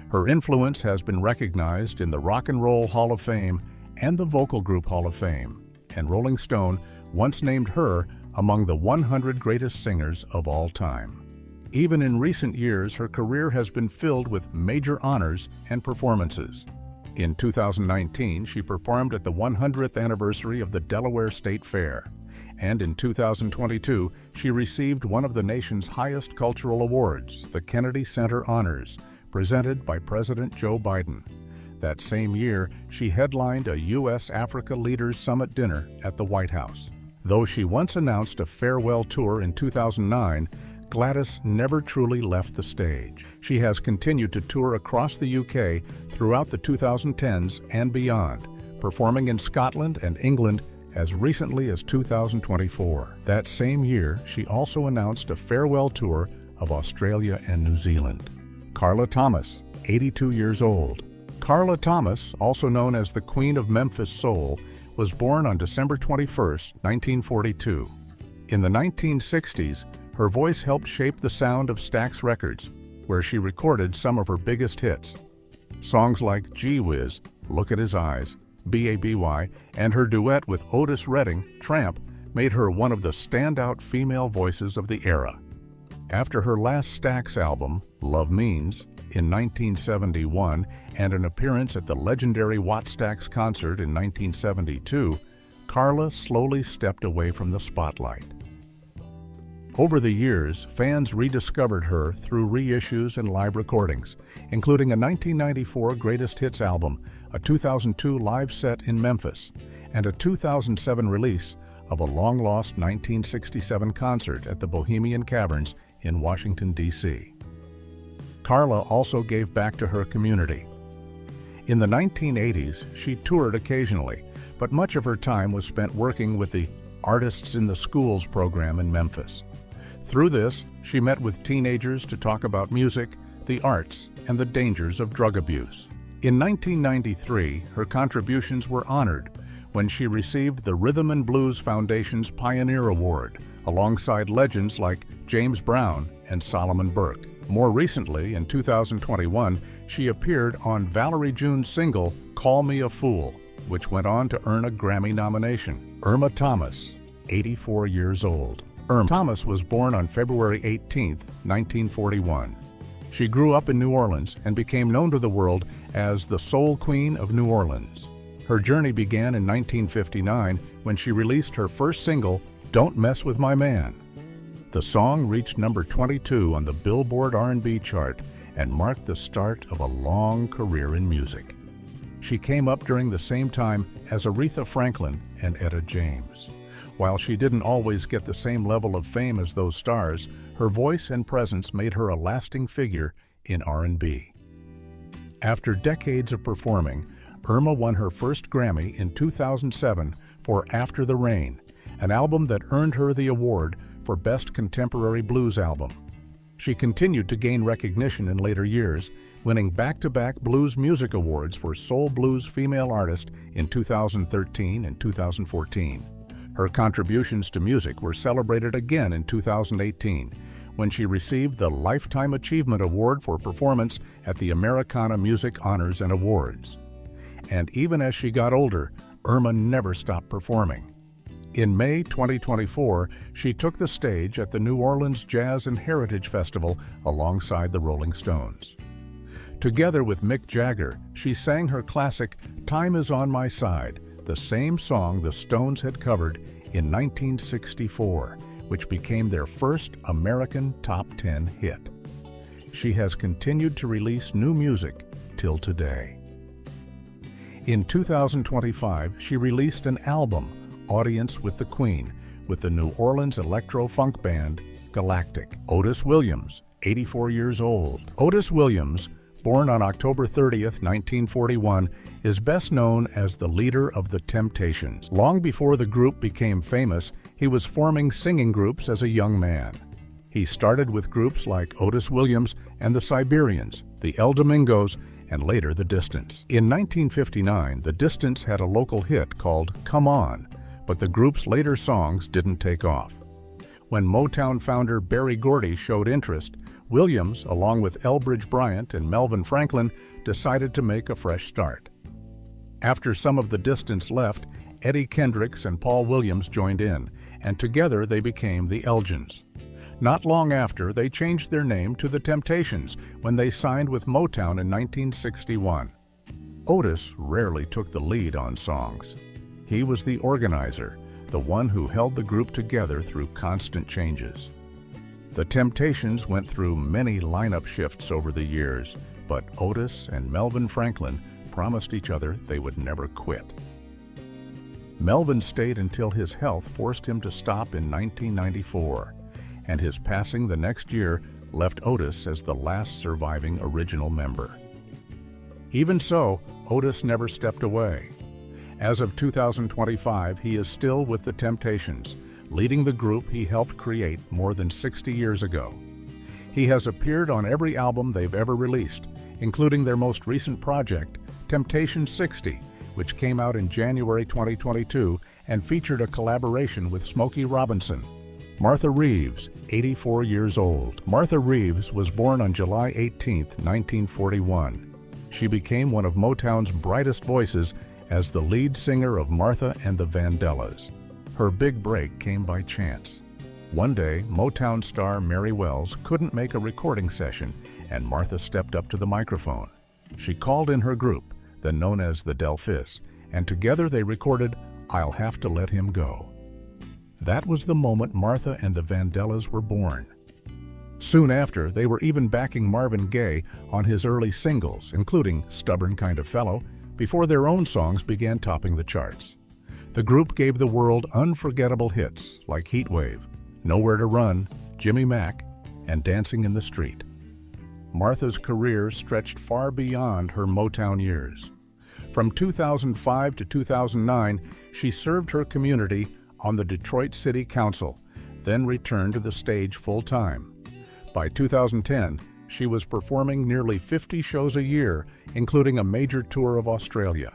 Her influence has been recognized in the Rock and Roll Hall of Fame and the Vocal Group Hall of Fame, and Rolling Stone once named her among the 100 greatest singers of all time. Even in recent years, her career has been filled with major honors and performances. In 2019, she performed at the 100th anniversary of the Delaware State Fair, and in 2022, she received one of the nation's highest cultural awards, the Kennedy Center Honors, presented by President Joe Biden. That same year, she headlined a U.S.-Africa Leaders Summit dinner at the White House. Though she once announced a farewell tour in 2009, Gladys never truly left the stage. She has continued to tour across the UK throughout the 2010s and beyond, performing in Scotland and England as recently as 2024. That same year, she also announced a farewell tour of Australia and New Zealand. Carla Thomas, 82 years old. Carla Thomas, also known as the Queen of Memphis Soul, was born on December 21, 1942. In the 1960s, her voice helped shape the sound of Stax Records, where she recorded some of her biggest hits. Songs like Gee Whiz, Look at His Eyes, B.A.B.Y., and her duet with Otis Redding, Tramp, made her one of the standout female voices of the era. After her last Stax album, Love Means, in 1971, and an appearance at the legendary Wattstax concert in 1972, Carla slowly stepped away from the spotlight. Over the years, fans rediscovered her through reissues and live recordings, including a 1994 Greatest Hits album, a 2002 live set in Memphis, and a 2007 release of a long-lost 1967 concert at the Bohemian Caverns in Washington, D.C. Carla also gave back to her community. In the 1980s, she toured occasionally, but much of her time was spent working with the Artists in the Schools program in Memphis. Through this, she met with teenagers to talk about music, the arts, and the dangers of drug abuse. In 1993, her contributions were honored when she received the Rhythm and Blues Foundation's Pioneer Award, alongside legends like James Brown and Solomon Burke. More recently, in 2021, she appeared on Valerie June's single, Call Me a Fool, which went on to earn a Grammy nomination. Irma Thomas, 84 years old. Irma Thomas was born on February 18, 1941. She grew up in New Orleans and became known to the world as the Soul Queen of New Orleans. Her journey began in 1959 when she released her first single, Don't Mess With My Man. The song reached number 22 on the Billboard R&B chart and marked the start of a long career in music. She came up during the same time as Aretha Franklin and Etta James. While she didn't always get the same level of fame as those stars, her voice and presence made her a lasting figure in R&B. After decades of performing, Irma won her first Grammy in 2007 for After the Rain, an album that earned her the award for Best Contemporary Blues Album. She continued to gain recognition in later years, winning back-to-back Blues Music Awards for Soul Blues Female Artist in 2013 and 2014. Her contributions to music were celebrated again in 2018, when she received the Lifetime Achievement Award for performance at the Americana Music Honors and Awards. And even as she got older, Irma never stopped performing. In May 2024, she took the stage at the New Orleans Jazz and Heritage Festival alongside the Rolling Stones. Together with Mick Jagger, she sang her classic Time Is On My Side, the same song the Stones had covered in 1964, which became their first American Top 10 hit. She has continued to release new music till today. In 2025, she released an album, Audience with the Queen, with the New Orleans electro-funk band Galactic. Otis Williams, 84 years old. Otis Williams, born on October 30th, 1941, is best known as the leader of the Temptations. Long before the group became famous, he was forming singing groups as a young man. He started with groups like Otis Williams and the Siberians, the El Domingos, and later the Distance. In 1959, the Distance had a local hit called Come On, but the group's later songs didn't take off. When Motown founder Berry Gordy showed interest, Williams, along with Elbridge Bryant and Melvin Franklin, decided to make a fresh start. After some of the Distance left, Eddie Kendricks and Paul Williams joined in, and together they became the Elgins. Not long after, they changed their name to the Temptations when they signed with Motown in 1961. Otis rarely took the lead on songs. He was the organizer, the one who held the group together through constant changes. The Temptations went through many lineup shifts over the years, but Otis and Melvin Franklin promised each other they would never quit. Melvin stayed until his health forced him to stop in 1994, and his passing the next year left Otis as the last surviving original member. Even so, Otis never stepped away. As of 2025, he is still with the Temptations, leading the group he helped create more than 60 years ago. He has appeared on every album they've ever released, including their most recent project, Temptation 60, which came out in January 2022 and featured a collaboration with Smokey Robinson. Martha Reeves, 84 years old. Martha Reeves was born on July 18, 1941. She became one of Motown's brightest voices as the lead singer of Martha and the Vandellas. Her big break came by chance. One day, Motown star Mary Wells couldn't make a recording session, and Martha stepped up to the microphone. She called in her group, then known as the Delphis, and together they recorded "I'll Have to Let Him Go." That was the moment Martha and the Vandellas were born. Soon after, they were even backing Marvin Gaye on his early singles, including "Stubborn Kind of Fellow," before their own songs began topping the charts. The group gave the world unforgettable hits like "Heatwave," "Nowhere to Run," "Jimmy Mack," and "Dancing in the Street." Martha's career stretched far beyond her Motown years. From 2005 to 2009, she served her community on the Detroit City Council, then returned to the stage full-time. By 2010, she was performing nearly 50 shows a year, including a major tour of Australia.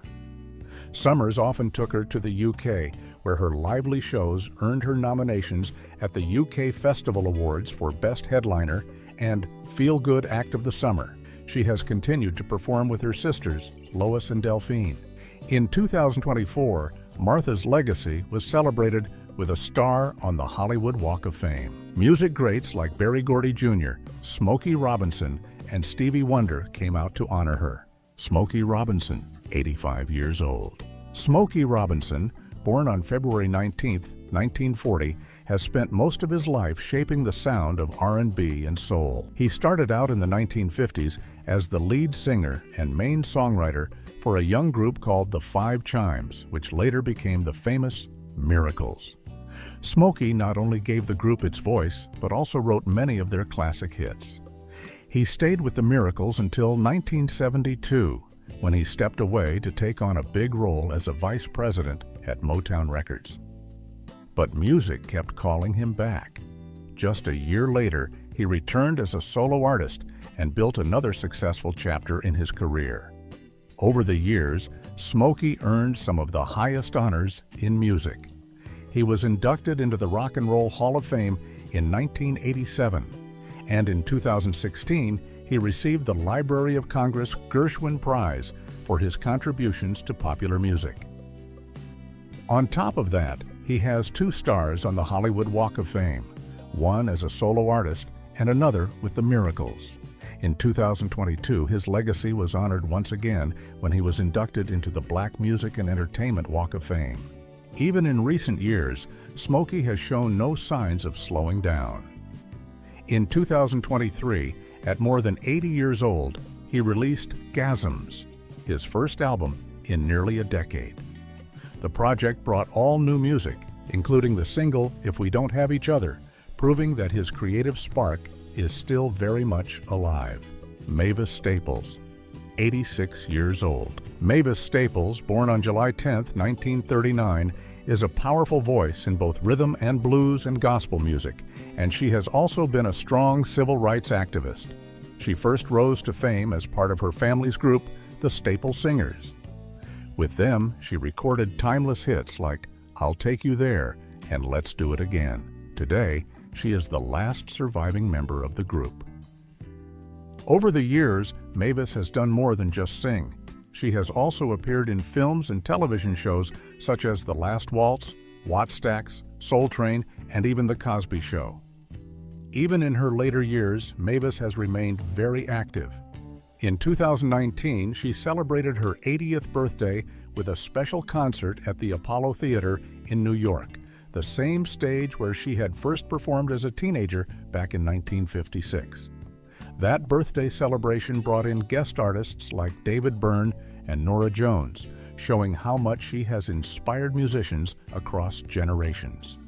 Summers often took her to the UK, where her lively shows earned her nominations at the UK Festival Awards for Best Headliner and Feel Good Act of the Summer. She has continued to perform with her sisters, Lois and Delphine. In 2024, Martha's legacy was celebrated with a star on the Hollywood Walk of Fame. Music greats like Berry Gordy Jr., Smokey Robinson, and Stevie Wonder came out to honor her. Smokey Robinson, 85 years old. Smokey Robinson, born on February 19, 1940, has spent most of his life shaping the sound of R&B and soul. He started out in the 1950s as the lead singer and main songwriter for a young group called the Five Chimes, which later became the famous Miracles. Smokey not only gave the group its voice, but also wrote many of their classic hits. He stayed with the Miracles until 1972, when he stepped away to take on a big role as a vice president at Motown Records. But music kept calling him back. Just a year later, he returned as a solo artist and built another successful chapter in his career. Over the years, Smokey earned some of the highest honors in music. He was inducted into the Rock and Roll Hall of Fame in 1987, and in 2016, he received the Library of Congress Gershwin Prize for his contributions to popular music. On top of that, he has 2 stars on the Hollywood Walk of Fame, one as a solo artist and another with the Miracles. In 2022, his legacy was honored once again when he was inducted into the Black Music and Entertainment Walk of Fame. Even in recent years, Smokey has shown no signs of slowing down. In 2023, at more than 80 years old, he released Gasms, his first album in nearly a decade. The project brought all new music, including the single If We Don't Have Each Other, proving that his creative spark is still very much alive. Mavis Staples, 86 years old. Mavis Staples, born on July 10, 1939, is a powerful voice in both rhythm and blues and gospel music, and she has also been a strong civil rights activist. She first rose to fame as part of her family's group, the Staple Singers. With them, she recorded timeless hits like I'll Take You There and Let's Do It Again. Today, she is the last surviving member of the group. Over the years, Mavis has done more than just sing. She has also appeared in films and television shows such as The Last Waltz, Wattstax, Soul Train, and even The Cosby Show. Even in her later years, Mavis has remained very active. In 2019, she celebrated her 80th birthday with a special concert at the Apollo Theater in New York, the same stage where she had first performed as a teenager back in 1956. That birthday celebration brought in guest artists like David Byrne and Norah Jones, showing how much she has inspired musicians across generations.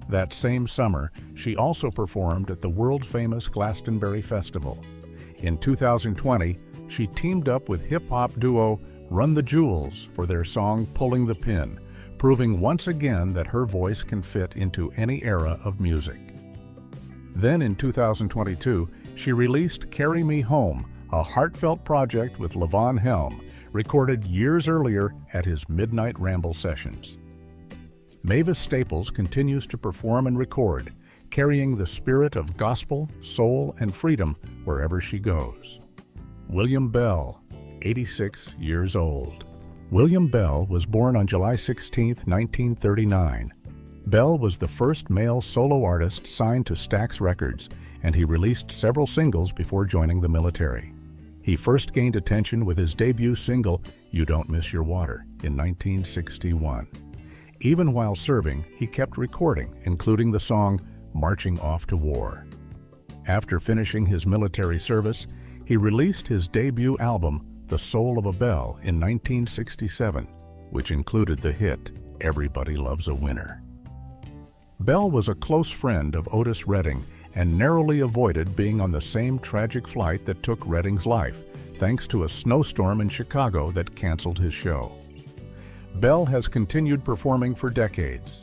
That same summer, she also performed at the world-famous Glastonbury Festival. In 2020, she teamed up with hip-hop duo Run the Jewels for their song Pulling the Pin, proving once again that her voice can fit into any era of music. Then in 2022, she released Carry Me Home, a heartfelt project with Levon Helm, recorded years earlier at his Midnight Ramble sessions. Mavis Staples continues to perform and record, carrying the spirit of gospel, soul, and freedom wherever she goes. William Bell, 86 years old. William Bell was born on July 16, 1939. Bell was the first male solo artist signed to Stax Records, and he released several singles before joining the military. He first gained attention with his debut single, You Don't Miss Your Water, in 1961. Even while serving, he kept recording, including the song Marching Off to War. After finishing his military service, he released his debut album, The Soul of a Belle, in 1967, which included the hit Everybody Loves a Winner. Bell was a close friend of Otis Redding and narrowly avoided being on the same tragic flight that took Redding's life, thanks to a snowstorm in Chicago that canceled his show. Bell has continued performing for decades.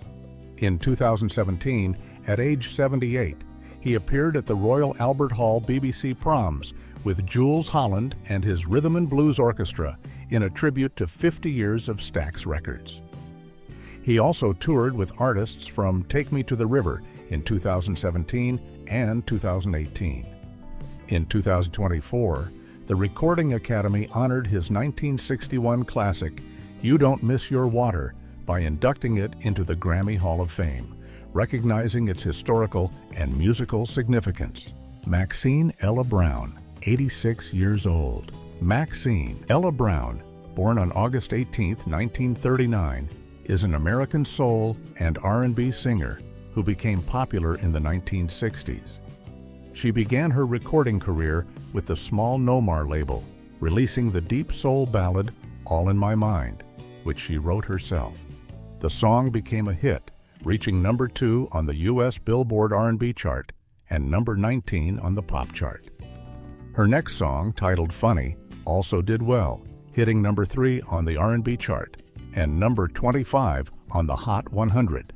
In 2017, at age 78, he appeared at the Royal Albert Hall BBC Proms with Jools Holland and his Rhythm and Blues Orchestra in a tribute to 50 years of Stax Records. He also toured with artists from Take Me to the River in 2017 and 2018. In 2024, the Recording Academy honored his 1961 classic, You Don't Miss Your Water, by inducting it into the Grammy Hall of Fame, recognizing its historical and musical significance. Maxine Ella Brown, 86 years old. Maxine Ella Brown, born on August 18, 1939, is an American soul and R&B singer who became popular in the 1960s. She began her recording career with the Small Nomar label, releasing the deep soul ballad All in My Mind, which she wrote herself. The song became a hit, reaching number 2 on the U.S. Billboard R&B chart and number 19 on the pop chart. Her next song, titled Funny, also did well, hitting number 3 on the R&B chart and number 25 on the Hot 100.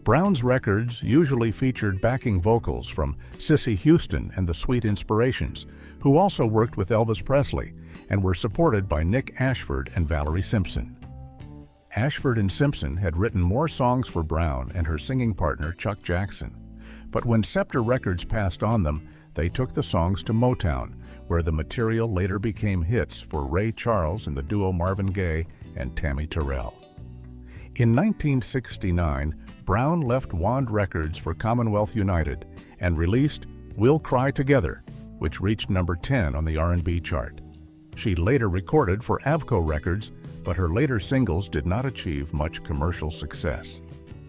Brown's records usually featured backing vocals from Cissy Houston and the Sweet Inspirations, who also worked with Elvis Presley and were supported by Nick Ashford and Valerie Simpson. Ashford and Simpson had written more songs for Brown and her singing partner Chuck Jackson, but when Scepter Records passed on them, they took the songs to Motown, where the material later became hits for Ray Charles and the duo Marvin Gaye and Tammy Terrell. In 1969, Brown left Wand Records for Commonwealth United and released We'll Cry Together, which reached number 10 on the R&B chart. She later recorded for Avco Records, but her later singles did not achieve much commercial success.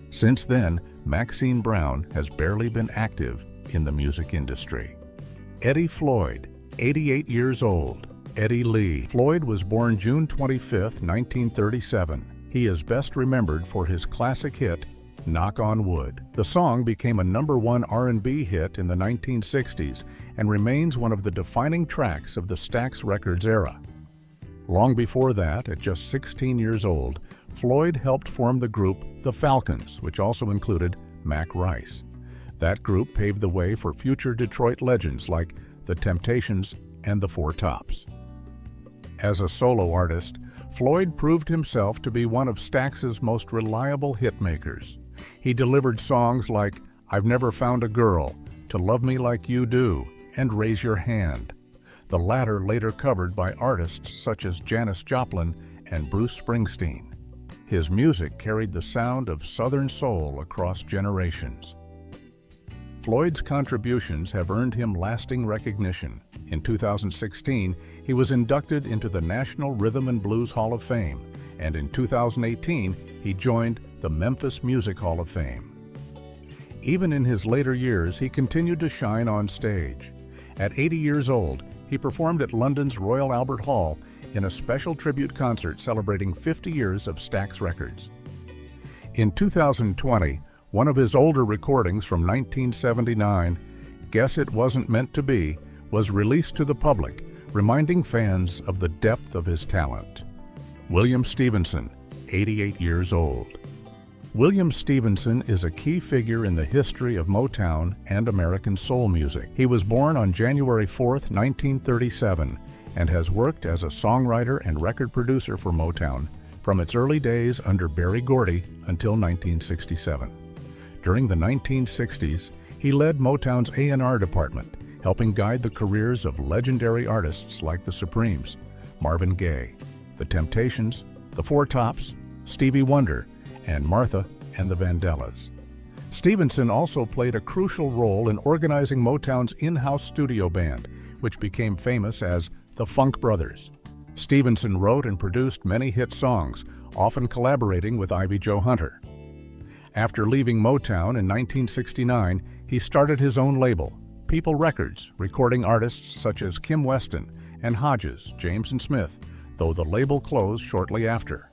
Since then, Maxine Brown has barely been active in the music industry. Eddie Floyd, 88 years old. Eddie Lee Floyd was born June 25, 1937. He is best remembered for his classic hit, Knock on Wood. The song became a number 1 R&B hit in the 1960s and remains one of the defining tracks of the Stax Records era. Long before that, at just 16 years old, Floyd helped form the group The Falcons, which also included Mac Rice. That group paved the way for future Detroit legends like The Temptations and The Four Tops. As a solo artist, Floyd proved himself to be one of Stax's most reliable hitmakers. He delivered songs like I've Never Found a Girl, To Love Me Like You Do, and Raise Your Hand, the latter later covered by artists such as Janis Joplin and Bruce Springsteen. His music carried the sound of Southern soul across generations. Floyd's contributions have earned him lasting recognition. In 2016, he was inducted into the National Rhythm and Blues Hall of Fame, and in 2018, he joined the Memphis Music Hall of Fame. Even in his later years, he continued to shine on stage. At 80 years old, he performed at London's Royal Albert Hall in a special tribute concert celebrating 50 years of Stax Records. In 2020, one of his older recordings from 1979, Guess It Wasn't Meant to Be, was released to the public, reminding fans of the depth of his talent. William Stevenson, 88 years old. William Stevenson is a key figure in the history of Motown and American soul music. He was born on January 4, 1937, and has worked as a songwriter and record producer for Motown from its early days under Berry Gordy until 1967. During the 1960s, he led Motown's A&R department, helping guide the careers of legendary artists like the Supremes, Marvin Gaye, The Temptations, The Four Tops, Stevie Wonder, and Martha and the Vandellas. Stevenson also played a crucial role in organizing Motown's in-house studio band, which became famous as the Funk Brothers. Stevenson wrote and produced many hit songs, often collaborating with Ivy Jo Hunter. After leaving Motown in 1969, he started his own label, People Records, recording artists such as Kim Weston and Hodges, James and Smith, though the label closed shortly after.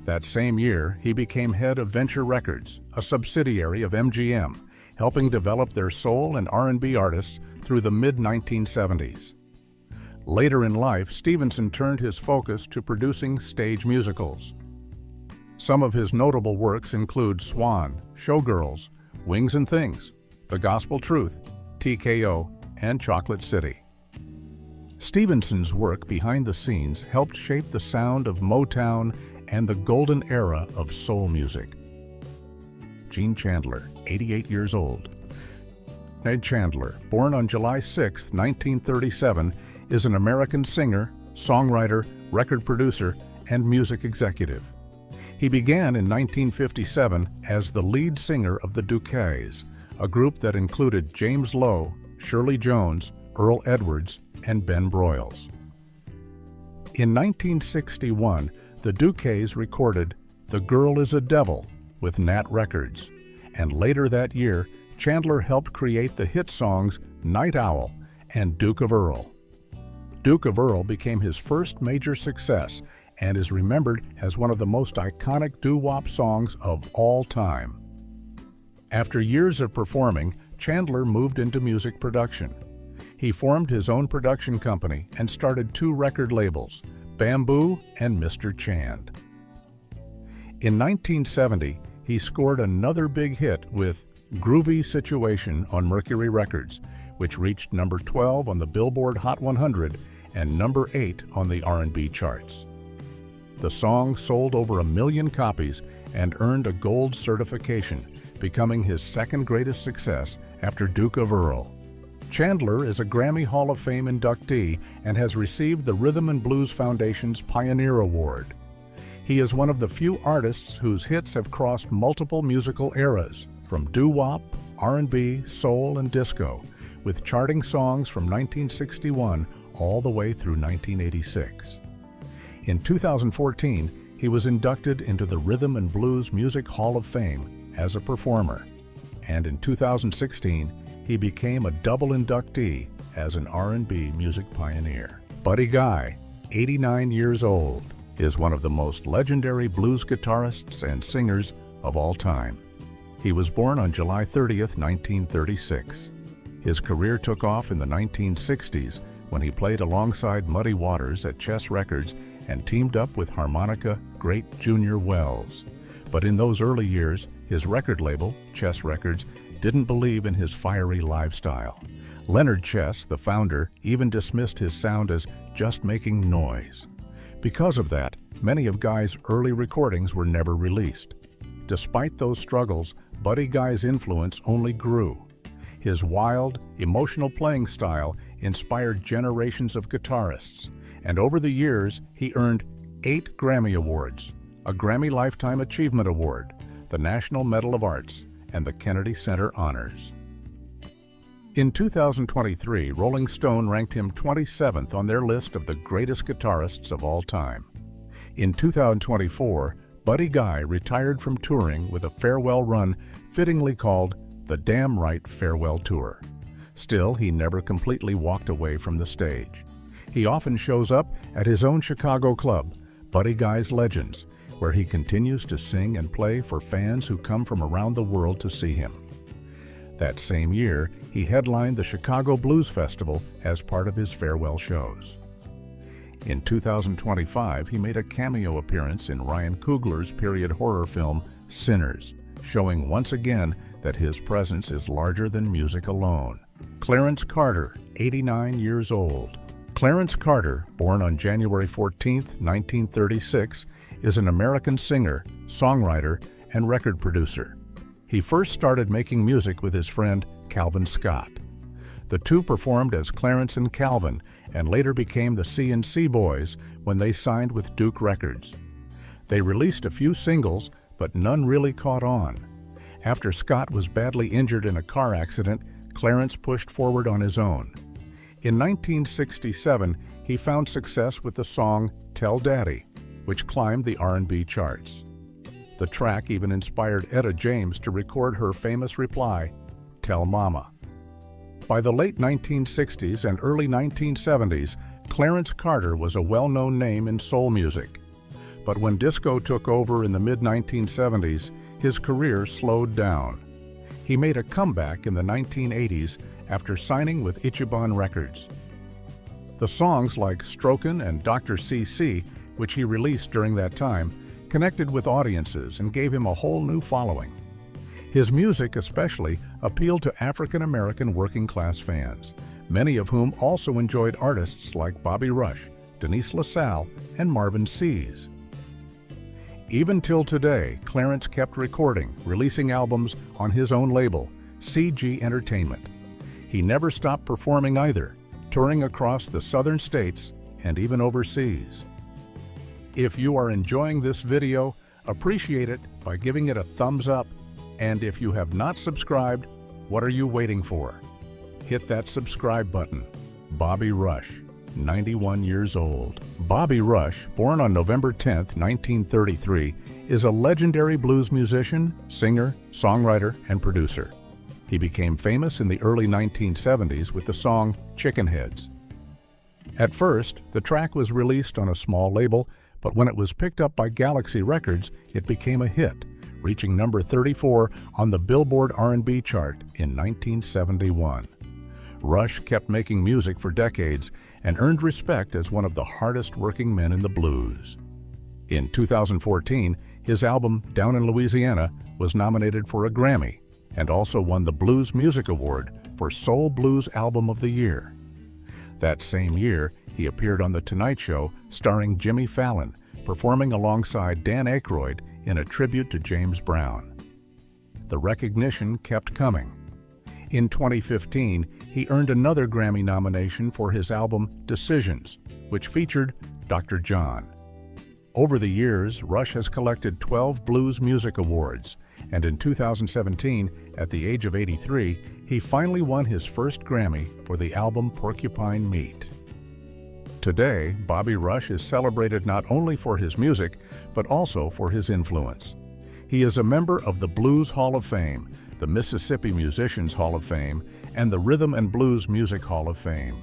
That same year, he became head of Venture Records, a subsidiary of MGM, helping develop their soul and R&B artists through the mid-1970s. Later in life, Stevenson turned his focus to producing stage musicals. Some of his notable works include Swan, Showgirls, Wings and Things, The Gospel Truth, TKO, and Chocolate City. Stevenson's work behind the scenes helped shape the sound of Motown and the golden era of soul music. Gene Chandler, 88 years old. Ned Chandler, born on July 6, 1937, is an American singer, songwriter, record producer, and music executive. He began in 1957 as the lead singer of the Duquesnes, a group that included James Lowe, Shirley Jones, Earl Edwards, and Ben Broyles. In 1961, the Duquesnes recorded The Girl is a Devil with Nat Records, and later that year, Chandler helped create the hit songs Night Owl and Duke of Earl. Duke of Earl became his first major success and is remembered as one of the most iconic doo-wop songs of all time. After years of performing, Chandler moved into music production. He formed his own production company and started 2 record labels, Bamboo and Mr. Chand. In 1970, he scored another big hit with Groovy Situation on Mercury Records, which reached number 12 on the Billboard Hot 100 and number 8 on the R&B charts. The song sold over 1 million copies and earned a gold certification, becoming his second greatest success after Duke of Earl. Chandler is a Grammy Hall of Fame inductee and has received the Rhythm and Blues Foundation's Pioneer Award. He is one of the few artists whose hits have crossed multiple musical eras, from doo-wop, R&B, soul, and disco, with charting songs from 1961 all the way through 1986. In 2014, he was inducted into the Rhythm and Blues Music Hall of Fame as a performer, and in 2016, he became a double inductee as an R&B music pioneer. Buddy Guy, 89 years old, is one of the most legendary blues guitarists and singers of all time. He was born on July 30th, 1936. His career took off in the 1960s when he played alongside Muddy Waters at Chess Records and teamed up with harmonica great Junior Wells. But in those early years, his record label, Chess Records, didn't believe in his fiery lifestyle. Leonard Chess, the founder, even dismissed his sound as just making noise. Because of that, many of Guy's early recordings were never released. Despite those struggles, Buddy Guy's influence only grew. His wild, emotional playing style inspired generations of guitarists, and over the years, he earned 8 Grammy Awards, a Grammy Lifetime Achievement Award, the National Medal of Arts, and the Kennedy Center Honors. In 2023, Rolling Stone ranked him 27th on their list of the greatest guitarists of all time. In 2024, Buddy Guy retired from touring with a farewell run fittingly called the Damn Right Farewell Tour. Still, he never completely walked away from the stage. He often shows up at his own Chicago club, Buddy Guy's Legends, where he continues to sing and play for fans who come from around the world to see him. That same year, he headlined the Chicago Blues Festival as part of his farewell shows. In 2025, he made a cameo appearance in Ryan Coogler's period horror film, Sinners, showing once again that his presence is larger than music alone. Clarence Carter, 89 years old. Clarence Carter, born on January 14, 1936, is an American singer, songwriter, and record producer. He first started making music with his friend Calvin Scott. The two performed as Clarence and Calvin and later became the C&C Boys when they signed with Duke Records. They released a few singles, but none really caught on. After Scott was badly injured in a car accident, Clarence pushed forward on his own. In 1967, he found success with the song Tell Daddy, which climbed the R&B charts. The track even inspired Etta James to record her famous reply, "Tell Mama." By the late 1960s and early 1970s, Clarence Carter was a well-known name in soul music. But when disco took over in the mid-1970s, his career slowed down. He made a comeback in the 1980s after signing with Ichiban Records. The songs like Strokin' and Dr. CC, which he released during that time, connected with audiences and gave him a whole new following. His music especially appealed to African American working-class fans, many of whom also enjoyed artists like Bobby Rush, Denise LaSalle, and Marvin Sease. Even till today, Clarence kept recording, releasing albums on his own label, CG Entertainment. He never stopped performing either, touring across the southern states and even overseas. If you are enjoying this video, appreciate it by giving it a thumbs up. And if you have not subscribed, what are you waiting for? Hit that subscribe button. Bobby Rush, 91 years old. Bobby Rush, born on November 10, 1933, is a legendary blues musician, singer, songwriter, and producer. He became famous in the early 1970s with the song Chicken Heads. At first, the track was released on a small label, but when it was picked up by Galaxy Records, it became a hit, reaching number 34 on the Billboard R&B chart in 1971. Rush kept making music for decades and earned respect as one of the hardest working men in the blues. In 2014, his album Down in Louisiana was nominated for a Grammy and also won the Blues Music Award for Soul Blues Album of the Year. That same year, he appeared on The Tonight Show starring Jimmy Fallon, performing alongside Dan Aykroyd in a tribute to James Brown. The recognition kept coming. In 2015, he earned another Grammy nomination for his album Decisions, which featured Dr. John. Over the years, Rush has collected 12 Blues Music Awards, and in 2017, at the age of 83, he finally won his first Grammy for the album Porcupine Meat. Today, Bobby Rush is celebrated not only for his music, but also for his influence. He is a member of the Blues Hall of Fame, the Mississippi Musicians Hall of Fame, and the Rhythm and Blues Music Hall of Fame.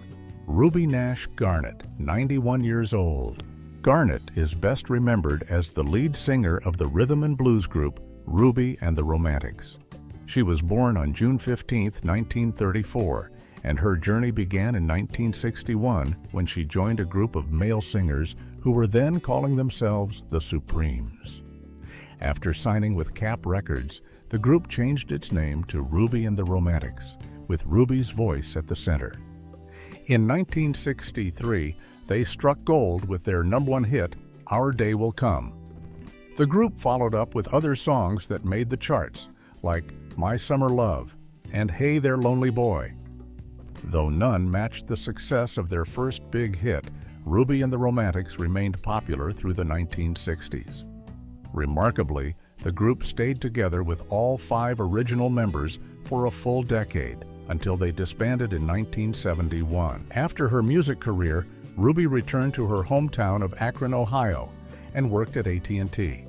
Ruby Nash Garnett, 91 years old. Garnett is best remembered as the lead singer of the rhythm and blues group Ruby and the Romantics. She was born on June 15, 1934, and her journey began in 1961 when she joined a group of male singers who were then calling themselves the Supremes. After signing with Cap Records, the group changed its name to Ruby and the Romantics, with Ruby's voice at the center. In 1963, they struck gold with their #1 hit, Our Day Will Come. The group followed up with other songs that made the charts, like My Summer Love and Hey There Lonely Boy. Though none matched the success of their first big hit, Ruby and the Romantics remained popular through the 1960s. Remarkably, the group stayed together with all 5 original members for a full decade, until they disbanded in 1971. After her music career, Ruby returned to her hometown of Akron, Ohio, and worked at AT&T.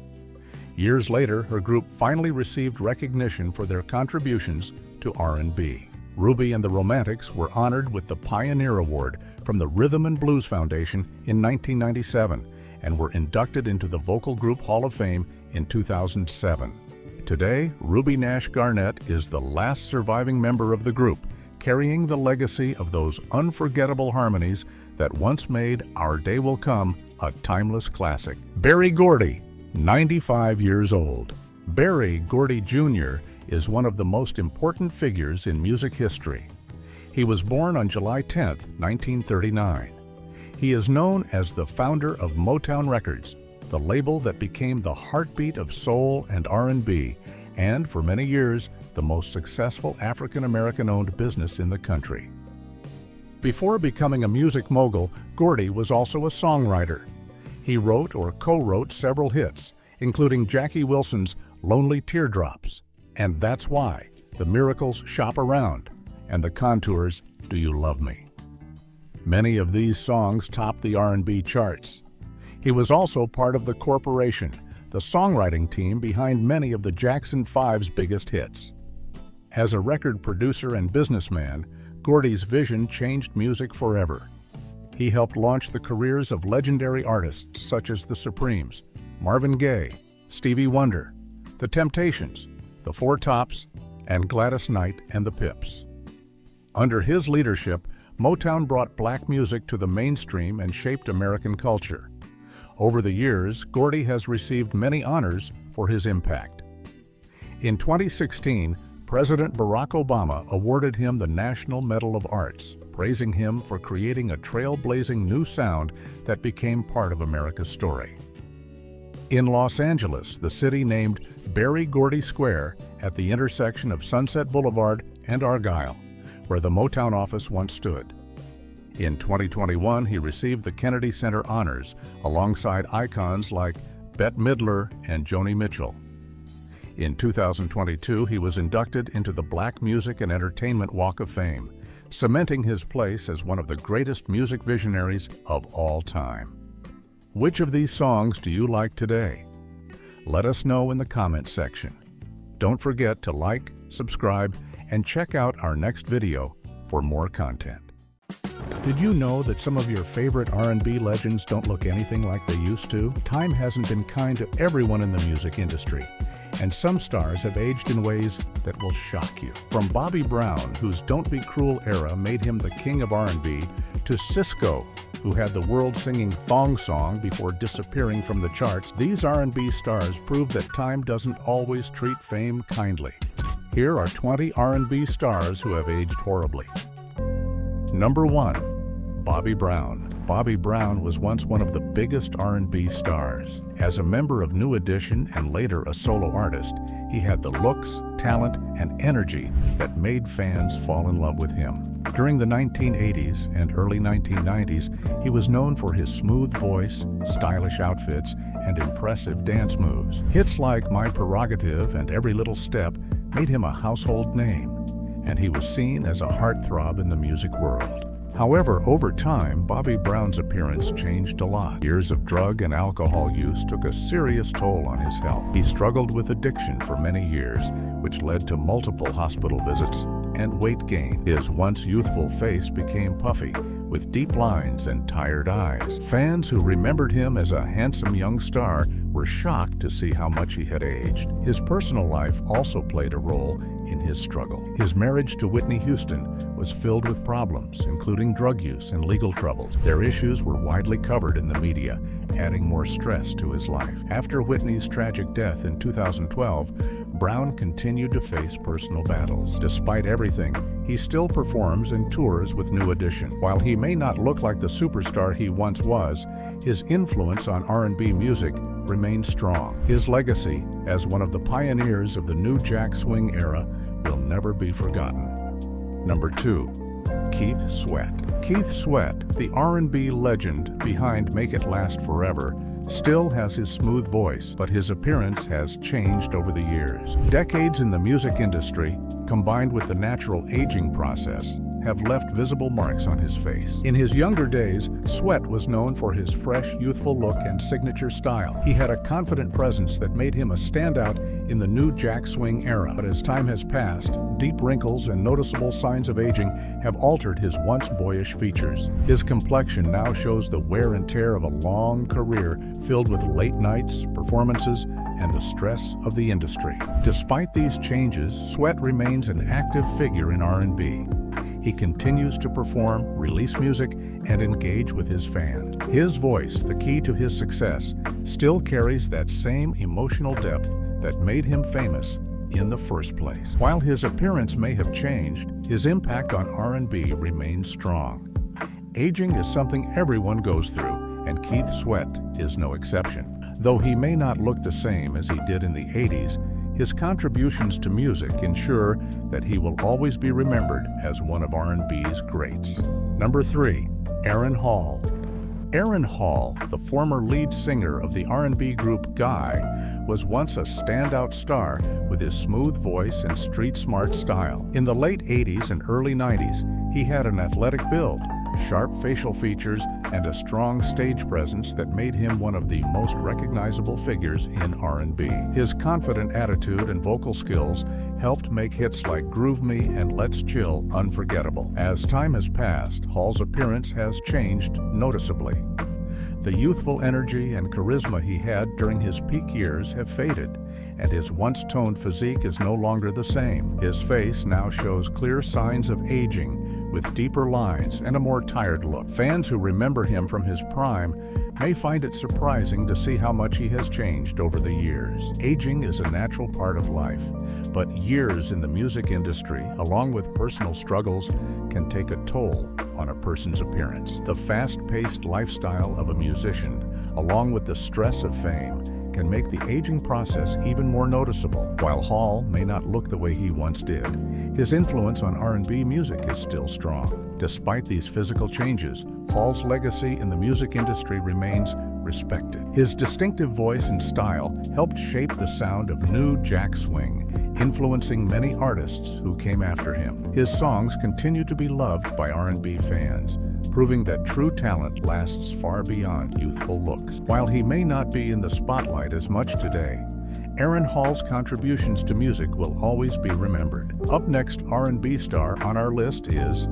Years later, her group finally received recognition for their contributions to R&B. Ruby and the Romantics were honored with the Pioneer Award from the Rhythm and Blues Foundation in 1997 and were inducted into the Vocal Group Hall of Fame in 2007. Today, Ruby Nash Garnett is the last surviving member of the group, carrying the legacy of those unforgettable harmonies that once made Our Day Will Come a timeless classic. Berry Gordy, 95 years old. Berry Gordy Jr. is one of the most important figures in music history. He was born on July 10, 1939. He is known as the founder of Motown Records, the label that became the heartbeat of soul and R&B, and for many years, the most successful African-American-owned business in the country. Before becoming a music mogul, Gordy was also a songwriter. He wrote or co-wrote several hits, including Jackie Wilson's Lonely Teardrops, and That's Why, The Miracles Shop Around, and The Contours' Do You Love Me. Many of these songs topped the R&B charts. He was also part of The Corporation, the songwriting team behind many of the Jackson 5's biggest hits. As a record producer and businessman, Gordy's vision changed music forever. He helped launch the careers of legendary artists such as The Supremes, Marvin Gaye, Stevie Wonder, The Temptations, The Four Tops, and Gladys Knight and the Pips. Under his leadership, Motown brought black music to the mainstream and shaped American culture. Over the years, Gordy has received many honors for his impact. In 2016, President Barack Obama awarded him the National Medal of Arts, praising him for creating a trailblazing new sound that became part of America's story. In Los Angeles, the city named Berry Gordy Square at the intersection of Sunset Boulevard and Argyle, where the Motown office once stood. In 2021, he received the Kennedy Center Honors alongside icons like Bette Midler and Joni Mitchell. In 2022, he was inducted into the Black Music and Entertainment Walk of Fame, cementing his place as one of the greatest music visionaries of all time. Which of these songs do you like today? Let us know in the comments section. Don't forget to like, subscribe, and check out our next video for more content. Did you know that some of your favorite R&B legends don't look anything like they used to? Time hasn't been kind to everyone in the music industry, and some stars have aged in ways that will shock you. From Bobby Brown, whose Don't Be Cruel era made him the king of R&B, to Sisqó, who had the world singing Thong Song before disappearing from the charts, these R&B stars prove that time doesn't always treat fame kindly. Here are 20 R&B stars who have aged horribly. Number 1. Bobby Brown. Bobby Brown was once one of the biggest R&B stars. As a member of New Edition and later a solo artist, he had the looks, talent, and energy that made fans fall in love with him. During the 1980s and early 1990s, he was known for his smooth voice, stylish outfits, and impressive dance moves. Hits like My Prerogative and Every Little Step made him a household name, and he was seen as a heartthrob in the music world. However, over time, Bobby Brown's appearance changed a lot. Years of drug and alcohol use took a serious toll on his health. He struggled with addiction for many years, which led to multiple hospital visits and weight gain. His once youthful face became puffy, with deep lines and tired eyes. Fans who remembered him as a handsome young star were shocked to see how much he had aged. His personal life also played a role in his struggle. His marriage to Whitney Houston was filled with problems, including drug use and legal troubles. Their issues were widely covered in the media, adding more stress to his life. After Whitney's tragic death in 2012, Brown continued to face personal battles. Despite everything, he still performs and tours with New Edition. While he may not look like the superstar he once was, his influence on R&B music remains strong. His legacy as one of the pioneers of the new Jack Swing era will never be forgotten. Number 2. Keith Sweat. Keith Sweat, the R&B legend behind Make It Last Forever, still has his smooth voice, but his appearance has changed over the years. Decades in the music industry, combined with the natural aging process, have left visible marks on his face. In his younger days, Sweat was known for his fresh, youthful look and signature style. He had a confident presence that made him a standout in the new Jack Swing era. But as time has passed, deep wrinkles and noticeable signs of aging have altered his once boyish features. His complexion now shows the wear and tear of a long career filled with late nights, performances, and the stress of the industry. Despite these changes, Sweat remains an active figure in R&B. He continues to perform, release music, and engage with his fans. His voice, the key to his success, still carries that same emotional depth that made him famous in the first place. While his appearance may have changed, his impact on R&B remains strong. Aging is something everyone goes through, and Keith Sweat is no exception. Though he may not look the same as he did in the 80s, his contributions to music ensure that he will always be remembered as one of R&B's greats. Number 3. Aaron Hall. Aaron Hall, the former lead singer of the R&B group Guy, was once a standout star with his smooth voice and street-smart style. In the late 80s and early 90s, he had an athletic build, sharp facial features, and a strong stage presence that made him one of the most recognizable figures in R&B. His confident attitude and vocal skills helped make hits like Groove Me and Let's Chill unforgettable. As time has passed, Hall's appearance has changed noticeably. The youthful energy and charisma he had during his peak years have faded, and his once-toned physique is no longer the same. His face now shows clear signs of aging, with deeper lines and a more tired look. Fans who remember him from his prime may find it surprising to see how much he has changed over the years. Aging is a natural part of life, but years in the music industry, along with personal struggles, can take a toll on a person's appearance. The fast-paced lifestyle of a musician, along with the stress of fame, can make the aging process even more noticeable. While Hall may not look the way he once did, his influence on R&B music is still strong. Despite these physical changes, Hall's legacy in the music industry remains respected. His distinctive voice and style helped shape the sound of new jack swing, influencing many artists who came after him. His songs continue to be loved by R&B fans, proving that true talent lasts far beyond youthful looks. While he may not be in the spotlight as much today, Aaron Hall's contributions to music will always be remembered. Up next R&B star on our list is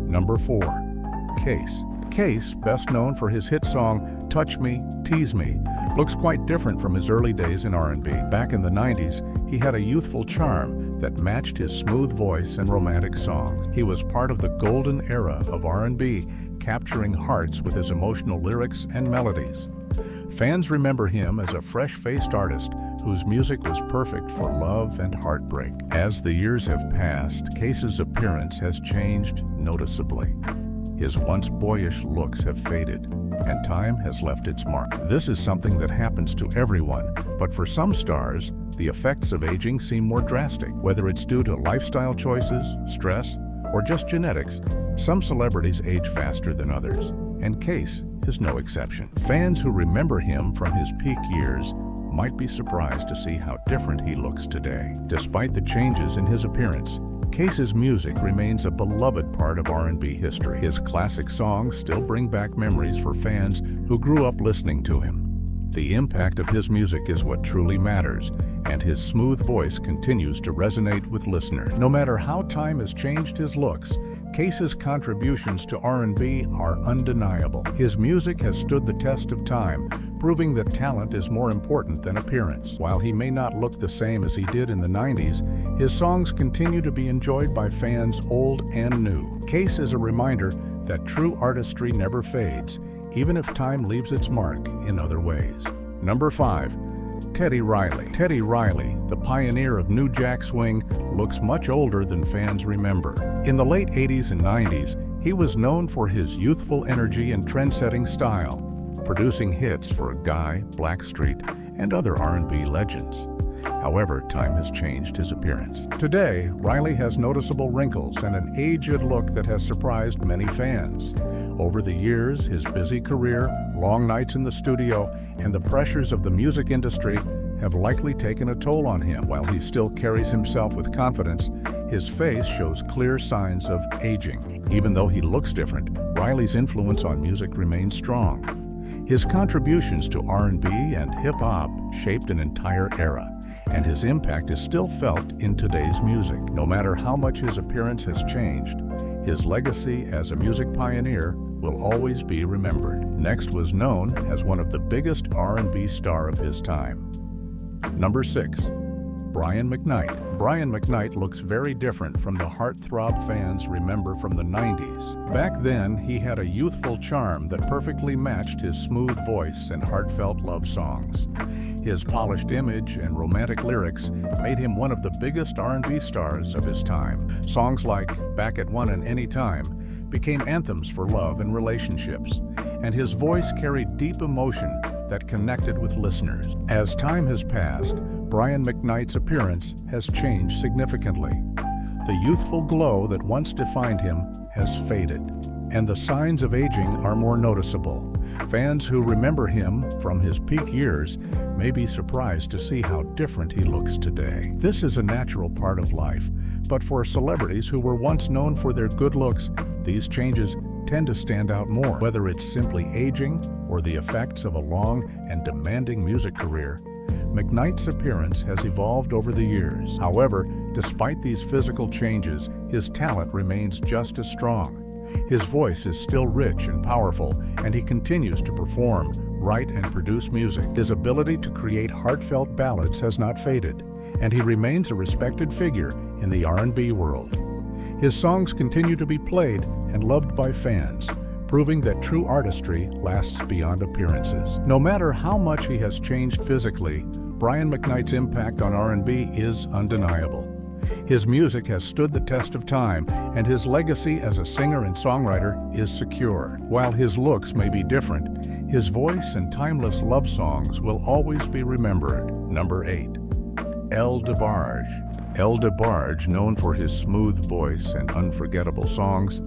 number 4, Case. Case, best known for his hit song Touch Me, Tease Me, looks quite different from his early days in R&B. Back in the 90s, he had a youthful charm that matched his smooth voice and romantic songs. He was part of the golden era of R&B, capturing hearts with his emotional lyrics and melodies. Fans remember him as a fresh-faced artist whose music was perfect for love and heartbreak. As the years have passed, Case's appearance has changed noticeably. His once boyish looks have faded, and time has left its mark. This is something that happens to everyone, but for some stars, the effects of aging seem more drastic. Whether it's due to lifestyle choices, stress, or just genetics, some celebrities age faster than others, and Case is no exception. Fans who remember him from his peak years might be surprised to see how different he looks today. Despite the changes in his appearance, Case's music remains a beloved part of R&B history. His classic songs still bring back memories for fans who grew up listening to him. The impact of his music is what truly matters, and his smooth voice continues to resonate with listeners. No matter how time has changed his looks, Case's contributions to R&B are undeniable. His music has stood the test of time, proving that talent is more important than appearance. While he may not look the same as he did in the 90s, his songs continue to be enjoyed by fans old and new. Case is a reminder that true artistry never fades, even if time leaves its mark in other ways. Number 5. Teddy Riley. Teddy Riley, the pioneer of new jack swing, looks much older than fans remember. In the late 80s and 90s, he was known for his youthful energy and trend-setting style, producing hits for Guy, Blackstreet, and other R&B legends. However, time has changed his appearance. Today, Riley has noticeable wrinkles and an aged look that has surprised many fans. Over the years, his busy career, long nights in the studio, and the pressures of the music industry have likely taken a toll on him. While he still carries himself with confidence, his face shows clear signs of aging. Even though he looks different, Riley's influence on music remains strong. His contributions to R&B and hip-hop shaped an entire era, and his impact is still felt in today's music. No matter how much his appearance has changed, his legacy as a music pioneer will always be remembered. Next was known as one of the biggest R&B star of his time. Number 6. Brian McKnight. Brian McKnight looks very different from the heartthrob fans remember from the 90s. Back then, he had a youthful charm that perfectly matched his smooth voice and heartfelt love songs. His polished image and romantic lyrics made him one of the biggest R&B stars of his time. Songs like Back at One and Anytime became anthems for love and relationships, and his voice carried deep emotion that connected with listeners. As time has passed, Brian McKnight's appearance has changed significantly. The youthful glow that once defined him has faded, and the signs of aging are more noticeable. Fans who remember him from his peak years may be surprised to see how different he looks today. This is a natural part of life, but for celebrities who were once known for their good looks, these changes tend to stand out more. Whether it's simply aging or the effects of a long and demanding music career, McKnight's appearance has evolved over the years. However, despite these physical changes, his talent remains just as strong. His voice is still rich and powerful, and he continues to perform, write, and produce music. His ability to create heartfelt ballads has not faded, and he remains a respected figure in the R&B world. His songs continue to be played and loved by fans, proving that true artistry lasts beyond appearances. No matter how much he has changed physically, Brian McKnight's impact on R&B is undeniable. His music has stood the test of time, and his legacy as a singer and songwriter is secure. While his looks may be different, his voice and timeless love songs will always be remembered. Number 8. El DeBarge. El DeBarge, known for his smooth voice and unforgettable songs,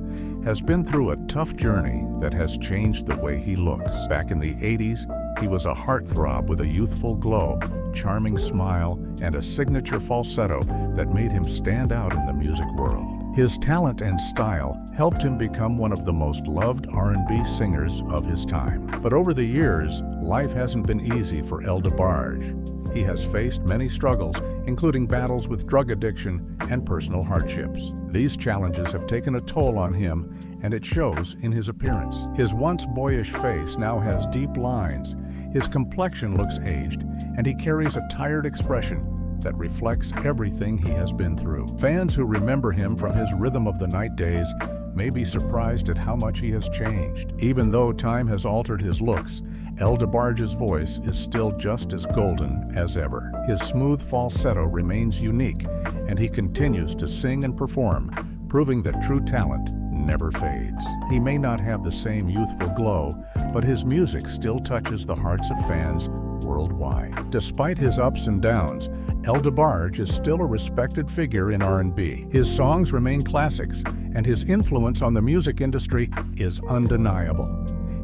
has been through a tough journey that has changed the way he looks. Back in the 80s, he was a heartthrob with a youthful glow, charming smile, and a signature falsetto that made him stand out in the music world. His talent and style helped him become one of the most loved R&B singers of his time. But over the years, life hasn't been easy for El DeBarge. He has faced many struggles, including battles with drug addiction and personal hardships. These challenges have taken a toll on him, and it shows in his appearance. His once boyish face now has deep lines, his complexion looks aged, and he carries a tired expression that reflects everything he has been through. Fans who remember him from his Rhythm of the Night days may be surprised at how much he has changed. Even though time has altered his looks, El DeBarge's voice is still just as golden as ever. His smooth falsetto remains unique, and he continues to sing and perform, proving that true talent never fades. He may not have the same youthful glow, but his music still touches the hearts of fans worldwide. Despite his ups and downs, El DeBarge is still a respected figure in R&B. His songs remain classics, and his influence on the music industry is undeniable.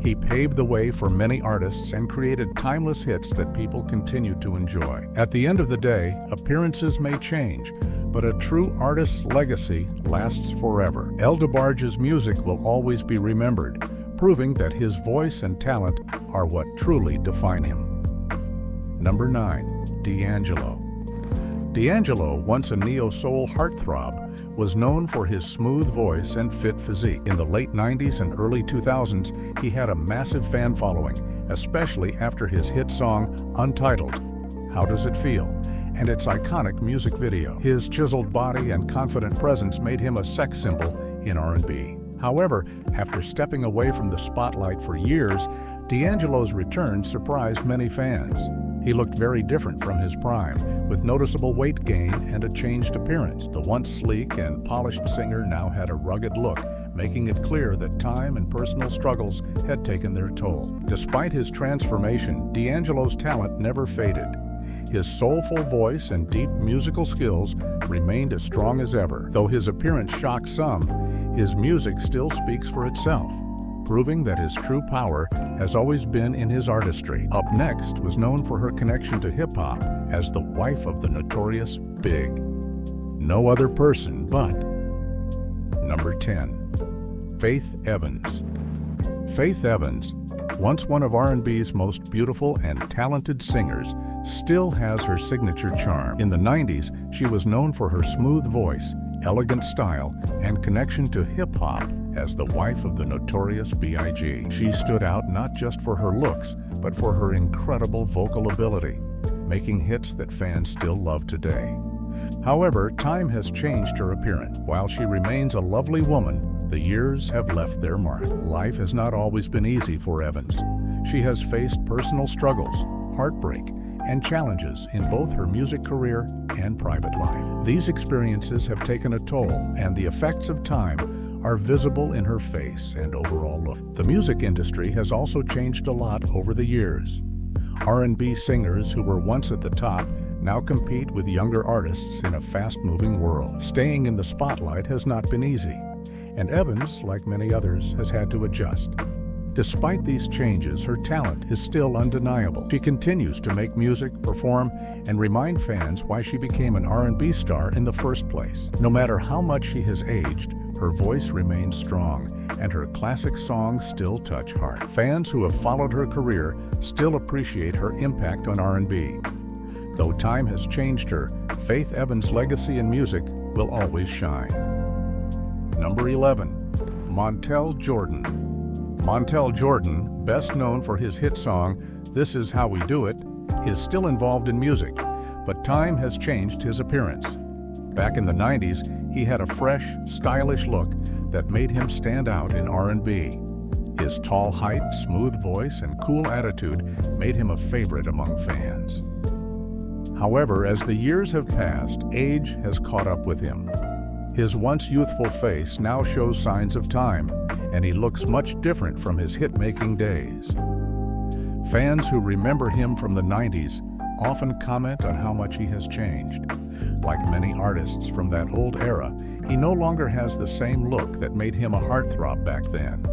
He paved the way for many artists and created timeless hits that people continue to enjoy. At the end of the day, appearances may change, but a true artist's legacy lasts forever. El DeBarge's music will always be remembered, proving that his voice and talent are what truly define him. Number 9. D'Angelo. D'Angelo, once a neo-soul heartthrob, was known for his smooth voice and fit physique. In the late 90s and early 2000s, he had a massive fan following, especially after his hit song Untitled, How Does It Feel?, and its iconic music video. His chiseled body and confident presence made him a sex symbol in R&B. However, after stepping away from the spotlight for years, D'Angelo's return surprised many fans. He looked very different from his prime, with noticeable weight gain and a changed appearance. The once sleek and polished singer now had a rugged look, making it clear that time and personal struggles had taken their toll. Despite his transformation, D'Angelo's talent never faded. His soulful voice and deep musical skills remained as strong as ever. Though his appearance shocked some, his music still speaks for itself, proving that his true power has always been in his artistry. Up next was known for her connection to hip-hop as the wife of the notorious Big. No other person but Number 10. Faith Evans. Faith Evans, once one of R&B's most beautiful and talented singers, still has her signature charm. In the 90s, she was known for her smooth voice, elegant style, and connection to hip-hop as the wife of the notorious B.I.G. She stood out not just for her looks, but for her incredible vocal ability, making hits that fans still love today. However, time has changed her appearance. While she remains a lovely woman, the years have left their mark. Life has not always been easy for Evans. She has faced personal struggles, heartbreak, and challenges in both her music career and private life. These experiences have taken a toll, and the effects of time are visible in her face and overall look. The music industry has also changed a lot over the years. R&B singers who were once at the top now compete with younger artists in a fast-moving world. Staying in the spotlight has not been easy, and Evans, like many others, has had to adjust. Despite these changes, her talent is still undeniable. She continues to make music, perform, and remind fans why she became an R&B star in the first place. No matter how much she has aged, her voice remains strong, and her classic songs still touch heart. Fans who have followed her career still appreciate her impact on R&B. Though time has changed her, Faith Evans' legacy in music will always shine. Number 11. Montel Jordan. Montel Jordan, best known for his hit song, "This Is How We Do It," is still involved in music, but time has changed his appearance. Back in the 90s, he had a fresh, stylish look that made him stand out in R&B. His tall height, smooth voice, and cool attitude made him a favorite among fans. However, as the years have passed, age has caught up with him. His once youthful face now shows signs of time, and he looks much different from his hit-making days. Fans who remember him from the 90s often comment on how much he has changed. Like many artists from that old era, he no longer has the same look that made him a heartthrob back then.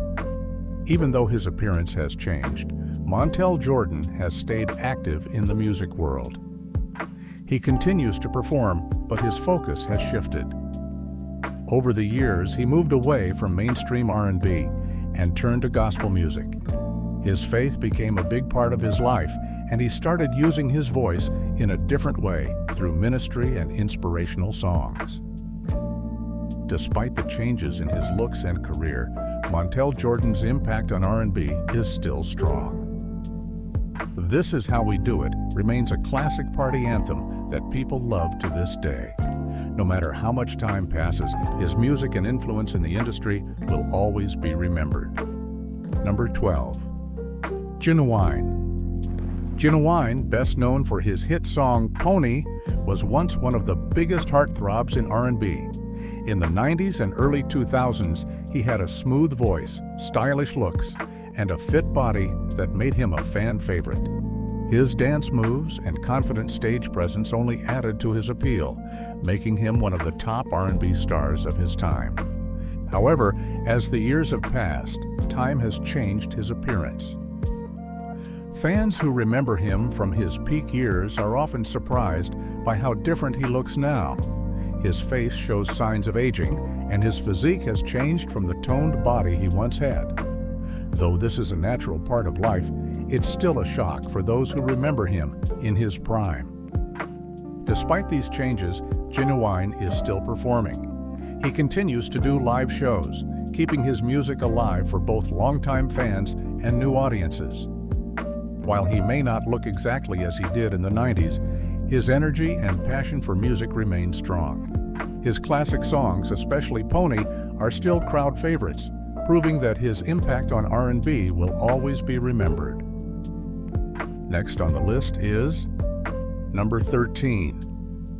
Even though his appearance has changed, Montel Jordan has stayed active in the music world. He continues to perform, but his focus has shifted. Over the years, he moved away from mainstream R&B and turned to gospel music. His faith became a big part of his life, and he started using his voice in a different way through ministry and inspirational songs. Despite the changes in his looks and career, Montel Jordan's impact on R&B is still strong. "This Is How We Do It" remains a classic party anthem that people love to this day. No matter how much time passes, his music and influence in the industry will always be remembered. Number 12. Ginuwine. Ginuwine, best known for his hit song "Pony," was once one of the biggest heartthrobs in R&B. In the 90s and early 2000s, he had a smooth voice, stylish looks, and a fit body that made him a fan favorite. His dance moves and confident stage presence only added to his appeal, making him one of the top R&B stars of his time. However, as the years have passed, time has changed his appearance. Fans who remember him from his peak years are often surprised by how different he looks now. His face shows signs of aging, and his physique has changed from the toned body he once had. Though this is a natural part of life, it's still a shock for those who remember him in his prime. Despite these changes, Ginuwine is still performing. He continues to do live shows, keeping his music alive for both longtime fans and new audiences. While he may not look exactly as he did in the 90s, his energy and passion for music remain strong. His classic songs, especially "Pony," are still crowd favorites, proving that his impact on R&B will always be remembered. Next on the list is number 13,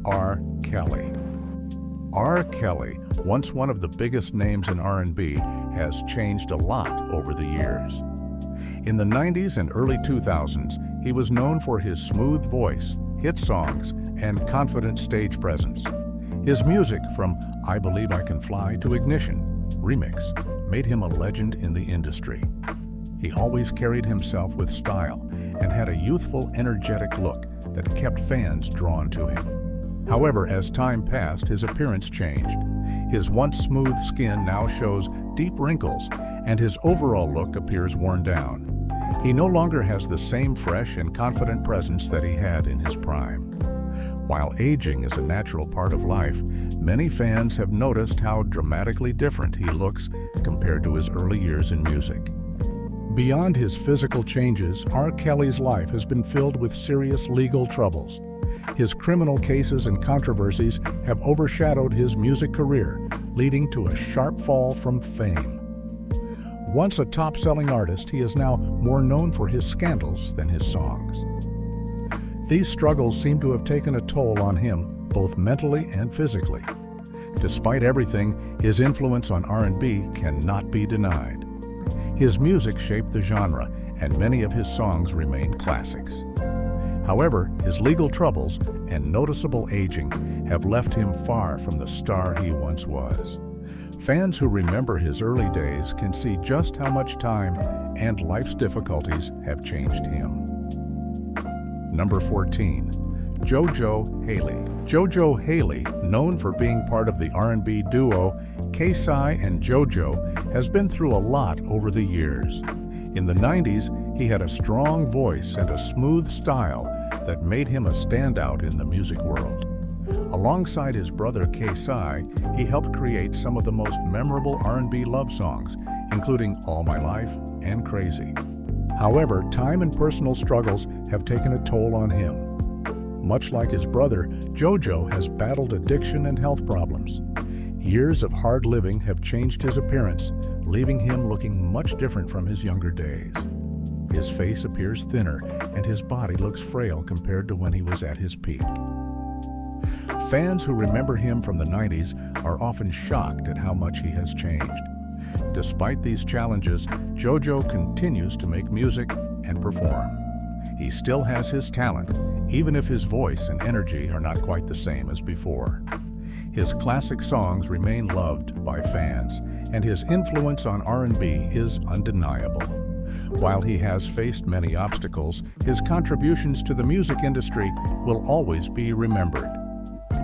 R. Kelly. R. Kelly, once one of the biggest names in R&B, has changed a lot over the years. In the 90s and early 2000s, he was known for his smooth voice, hit songs, and confident stage presence. His music, from "I Believe I Can Fly" to "Ignition" remix, made him a legend in the industry. He always carried himself with style and had a youthful, energetic look that kept fans drawn to him. However, as time passed, his appearance changed. His once smooth skin now shows deep wrinkles, and his overall look appears worn down. He no longer has the same fresh and confident presence that he had in his prime. While aging is a natural part of life, many fans have noticed how dramatically different he looks compared to his early years in music. Beyond his physical changes, R. Kelly's life has been filled with serious legal troubles. His criminal cases and controversies have overshadowed his music career, leading to a sharp fall from fame. Once a top-selling artist, he is now more known for his scandals than his songs. These struggles seem to have taken a toll on him, both mentally and physically. Despite everything, his influence on R&B cannot be denied. His music shaped the genre, and many of his songs remain classics. However, his legal troubles and noticeable aging have left him far from the star he once was. Fans who remember his early days can see just how much time and life's difficulties have changed him. Number 14. JoJo Haley. JoJo Haley, known for being part of the R&B duo K-Ci and JoJo, has been through a lot over the years. In the 90s, he had a strong voice and a smooth style that made him a standout in the music world. Alongside his brother K-Ci, he helped create some of the most memorable R&B love songs, including All My Life and Crazy. However, time and personal struggles have taken a toll on him. Much like his brother, JoJo has battled addiction and health problems. Years of hard living have changed his appearance, leaving him looking much different from his younger days. His face appears thinner, and his body looks frail compared to when he was at his peak. Fans who remember him from the 90s are often shocked at how much he has changed. Despite these challenges, JoJo continues to make music and perform. He still has his talent, even if his voice and energy are not quite the same as before. His classic songs remain loved by fans, and his influence on R&B is undeniable. While he has faced many obstacles, his contributions to the music industry will always be remembered.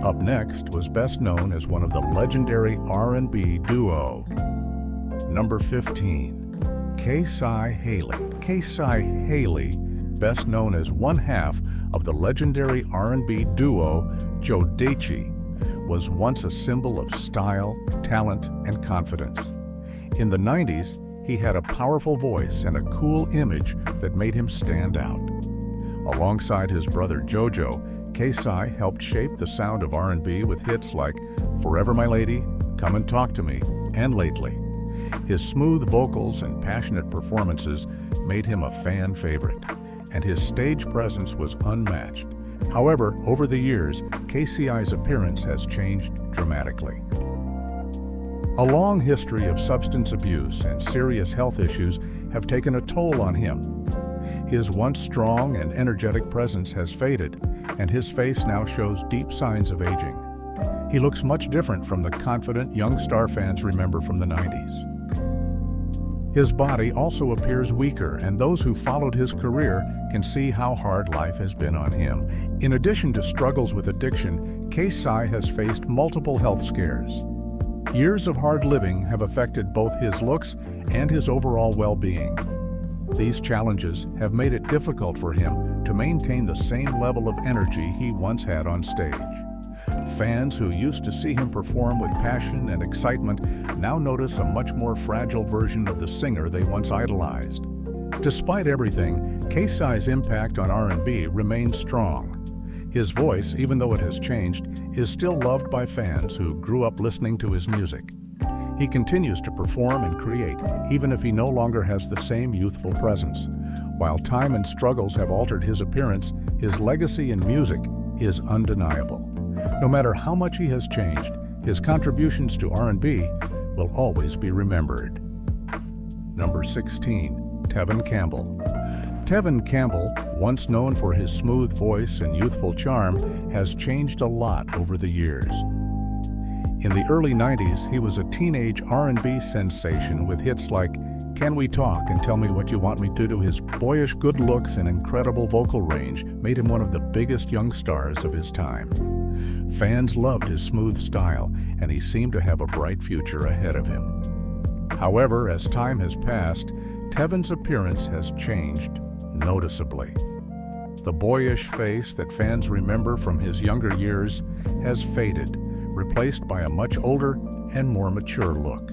Up next was best known as one of the legendary R&B duo. Number 15. K-Ci Haley. K-Ci Haley, best known as one half of the legendary R&B duo Jodeci, was once a symbol of style, talent, and confidence. In the 90s, he had a powerful voice and a cool image that made him stand out. Alongside his brother JoJo, K-Ci helped shape the sound of R&B with hits like Forever My Lady, Come and Talk to Me, and Lately. His smooth vocals and passionate performances made him a fan favorite, and his stage presence was unmatched. However, over the years, K-Ci's appearance has changed dramatically. A long history of substance abuse and serious health issues have taken a toll on him. His once strong and energetic presence has faded, and his face now shows deep signs of aging. He looks much different from the confident young star fans remember from the 90s. His body also appears weaker, and those who followed his career can see how hard life has been on him. In addition to struggles with addiction, K-Ci has faced multiple health scares. Years of hard living have affected both his looks and his overall well-being. These challenges have made it difficult for him to maintain the same level of energy he once had on stage. Fans who used to see him perform with passion and excitement now notice a much more fragile version of the singer they once idolized. Despite everything, K-Ci's impact on R&B remains strong. His voice, even though it has changed, is still loved by fans who grew up listening to his music. He continues to perform and create, even if he no longer has the same youthful presence. While time and struggles have altered his appearance, his legacy in music is undeniable. No matter how much he has changed, his contributions to R&B will always be remembered. Number 16. Tevin Campbell. Tevin Campbell, once known for his smooth voice and youthful charm, has changed a lot over the years. In the early 90s, he was a teenage R&B sensation with hits like Can We Talk and Tell Me What You Want Me to Do. His boyish good looks and incredible vocal range made him one of the biggest young stars of his time. Fans loved his smooth style, and he seemed to have a bright future ahead of him. However, as time has passed, Tevin's appearance has changed noticeably. The boyish face that fans remember from his younger years has faded, replaced by a much older and more mature look.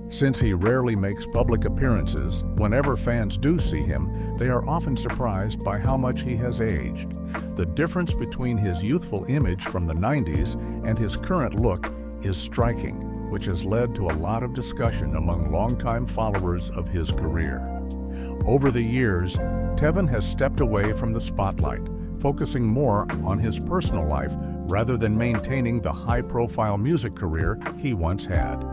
Since he rarely makes public appearances, whenever fans do see him, they are often surprised by how much he has aged. The difference between his youthful image from the 90s and his current look is striking, which has led to a lot of discussion among longtime followers of his career. Over the years, Tevin has stepped away from the spotlight, focusing more on his personal life rather than maintaining the high-profile music career he once had.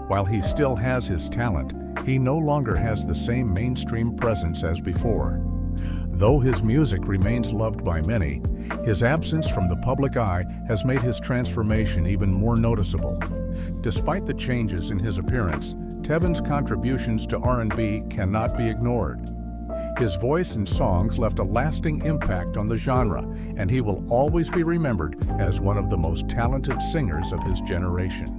While he still has his talent, he no longer has the same mainstream presence as before. Though his music remains loved by many, his absence from the public eye has made his transformation even more noticeable. Despite the changes in his appearance, Tevin's contributions to R&B cannot be ignored. His voice and songs left a lasting impact on the genre, and he will always be remembered as one of the most talented singers of his generation.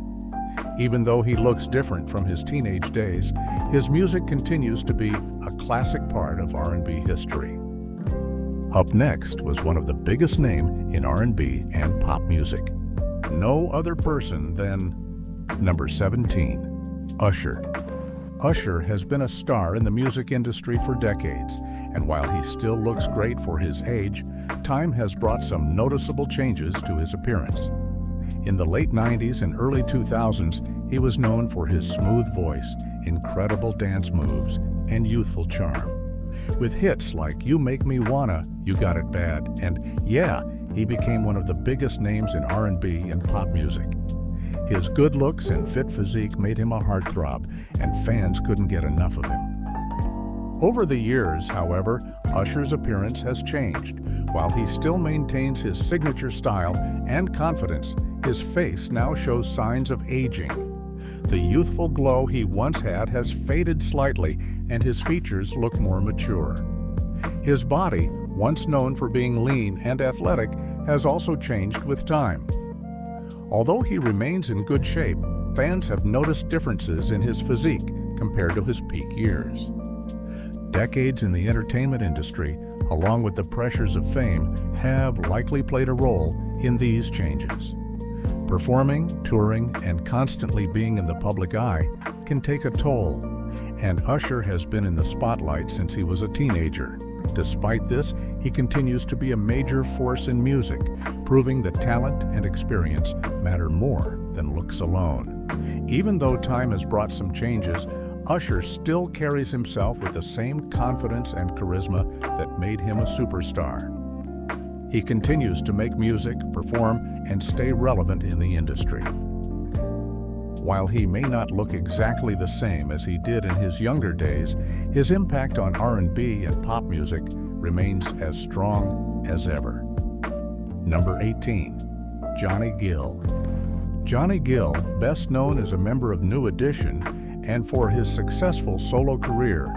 Even though he looks different from his teenage days, his music continues to be a classic part of R&B history. Up next was one of the biggest names in R&B and pop music. No other person than number 17, Usher. Usher has been a star in the music industry for decades, and while he still looks great for his age, time has brought some noticeable changes to his appearance. In the late 90s and early 2000s, he was known for his smooth voice, incredible dance moves, and youthful charm. With hits like You Make Me Wanna, You Got It Bad, and Yeah, he became one of the biggest names in R&B and pop music. His good looks and fit physique made him a heartthrob, and fans couldn't get enough of him. Over the years, however, Usher's appearance has changed. While he still maintains his signature style and confidence, his face now shows signs of aging. The youthful glow he once had has faded slightly, and his features look more mature. His body, once known for being lean and athletic, has also changed with time. Although he remains in good shape, fans have noticed differences in his physique compared to his peak years. Decades in the entertainment industry, along with the pressures of fame, have likely played a role in these changes. Performing, touring, and constantly being in the public eye can take a toll, and Usher has been in the spotlight since he was a teenager. Despite this, he continues to be a major force in music, proving that talent and experience matter more than looks alone. Even though time has brought some changes, Usher still carries himself with the same confidence and charisma that made him a superstar. He continues to make music, perform, and stay relevant in the industry. While he may not look exactly the same as he did in his younger days, his impact on R&B and pop music remains as strong as ever. Number 18, Johnny Gill. Johnny Gill, best known as a member of New Edition and for his successful solo career,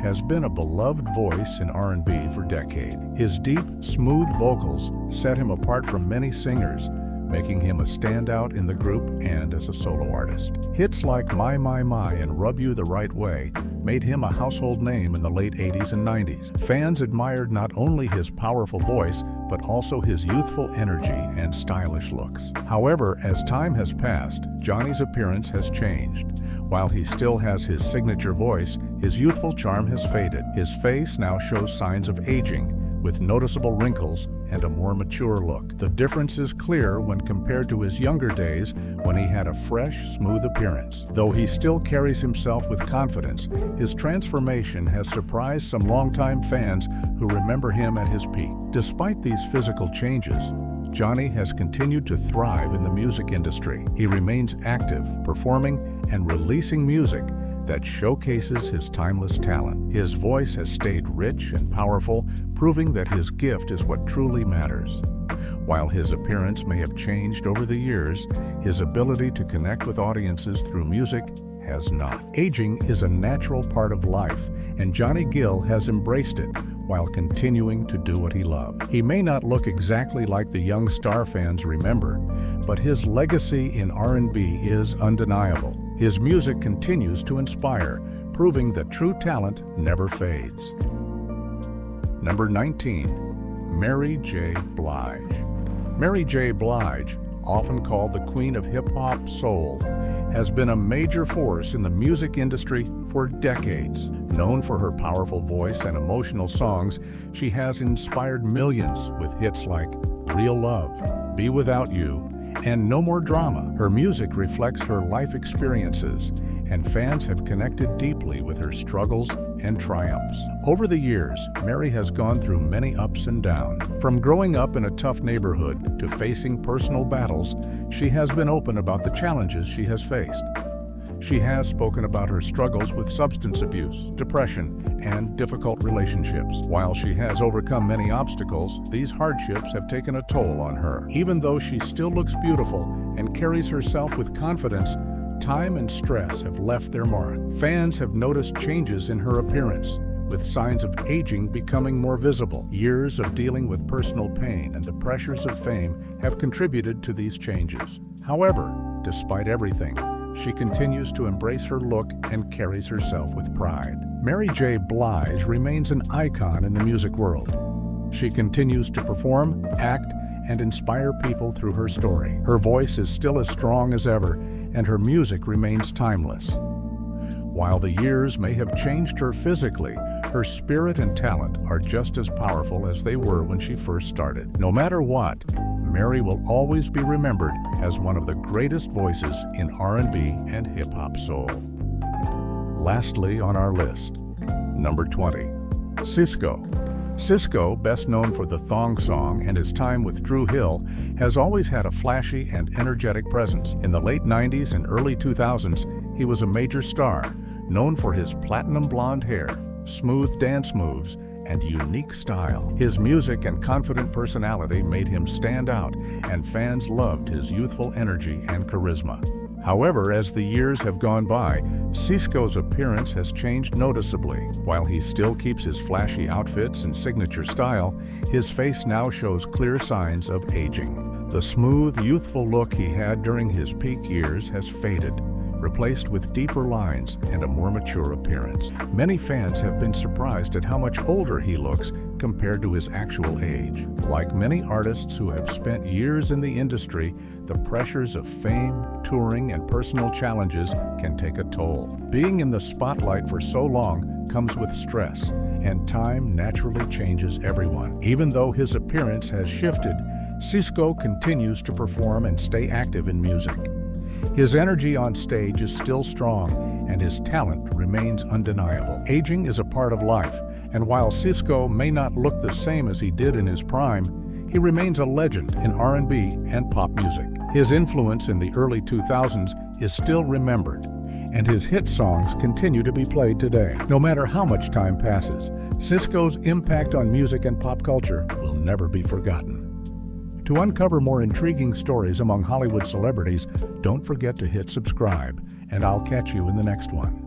has been a beloved voice in R&B for decades. His deep, smooth vocals set him apart from many singers, making him a standout in the group and as a solo artist. Hits like My and Rub You the Right Way made him a household name in the late 80s and 90s. Fans admired not only his powerful voice, but also his youthful energy and stylish looks. However, as time has passed, Johnny's appearance has changed. While he still has his signature voice, his youthful charm has faded. His face now shows signs of aging, with noticeable wrinkles and a more mature look. The difference is clear when compared to his younger days when he had a fresh, smooth appearance. Though he still carries himself with confidence, his transformation has surprised some longtime fans who remember him at his peak. Despite these physical changes, Johnny has continued to thrive in the music industry. He remains active, performing and releasing music that showcases his timeless talent. His voice has stayed rich and powerful, proving that his gift is what truly matters. While his appearance may have changed over the years, his ability to connect with audiences through music has not. Aging is a natural part of life, and Johnny Gill has embraced it while continuing to do what he loves. He may not look exactly like the young star fans remember, but his legacy in R&B is undeniable. His music continues to inspire, proving that true talent never fades. Number 19, Mary J. Blige. Mary J. Blige, often called the Queen of Hip-Hop Soul, has been a major force in the music industry for decades. Known for her powerful voice and emotional songs, she has inspired millions with hits like Real Love, Be Without You, and No More Drama. Her music reflects her life experiences, and fans have connected deeply with her struggles and triumphs. Over the years, Mary has gone through many ups and downs. From growing up in a tough neighborhood to facing personal battles, she has been open about the challenges she has faced. She has spoken about her struggles with substance abuse, depression, and difficult relationships. While she has overcome many obstacles, these hardships have taken a toll on her. Even though she still looks beautiful and carries herself with confidence, time and stress have left their mark. Fans have noticed changes in her appearance, with signs of aging becoming more visible. Years of dealing with personal pain and the pressures of fame have contributed to these changes. However, despite everything, she continues to embrace her look and carries herself with pride. Mary J. Blige remains an icon in the music world. She continues to perform, act, and inspire people through her story. Her voice is still as strong as ever, and her music remains timeless. While the years may have changed her physically, her spirit and talent are just as powerful as they were when she first started. No matter what, Mary will always be remembered as one of the greatest voices in R&B and hip-hop soul. Lastly on our list, number 20, Sisqó. Sisqó, best known for the Thong Song and his time with Dru Hill, has always had a flashy and energetic presence. In the late 90s and early 2000s, he was a major star, known for his platinum blonde hair, smooth dance moves, and unique style. His music and confident personality made him stand out, and fans loved his youthful energy and charisma. However, as the years have gone by, Sisqó's appearance has changed noticeably. While he still keeps his flashy outfits and signature style, his face now shows clear signs of aging. The smooth, youthful look he had during his peak years has faded, replaced with deeper lines and a more mature appearance. Many fans have been surprised at how much older he looks compared to his actual age. Like many artists who have spent years in the industry, the pressures of fame, touring, and personal challenges can take a toll. Being in the spotlight for so long comes with stress, and time naturally changes everyone. Even though his appearance has shifted, Sisqó continues to perform and stay active in music. His energy on stage is still strong, and his talent remains undeniable. Aging is a part of life, and while Sisqó may not look the same as he did in his prime, he remains a legend in R&B and pop music. His influence in the early 2000s is still remembered, and his hit songs continue to be played today. No matter how much time passes, Sisqó's impact on music and pop culture will never be forgotten. To uncover more intriguing stories among Hollywood celebrities, don't forget to hit subscribe, and I'll catch you in the next one.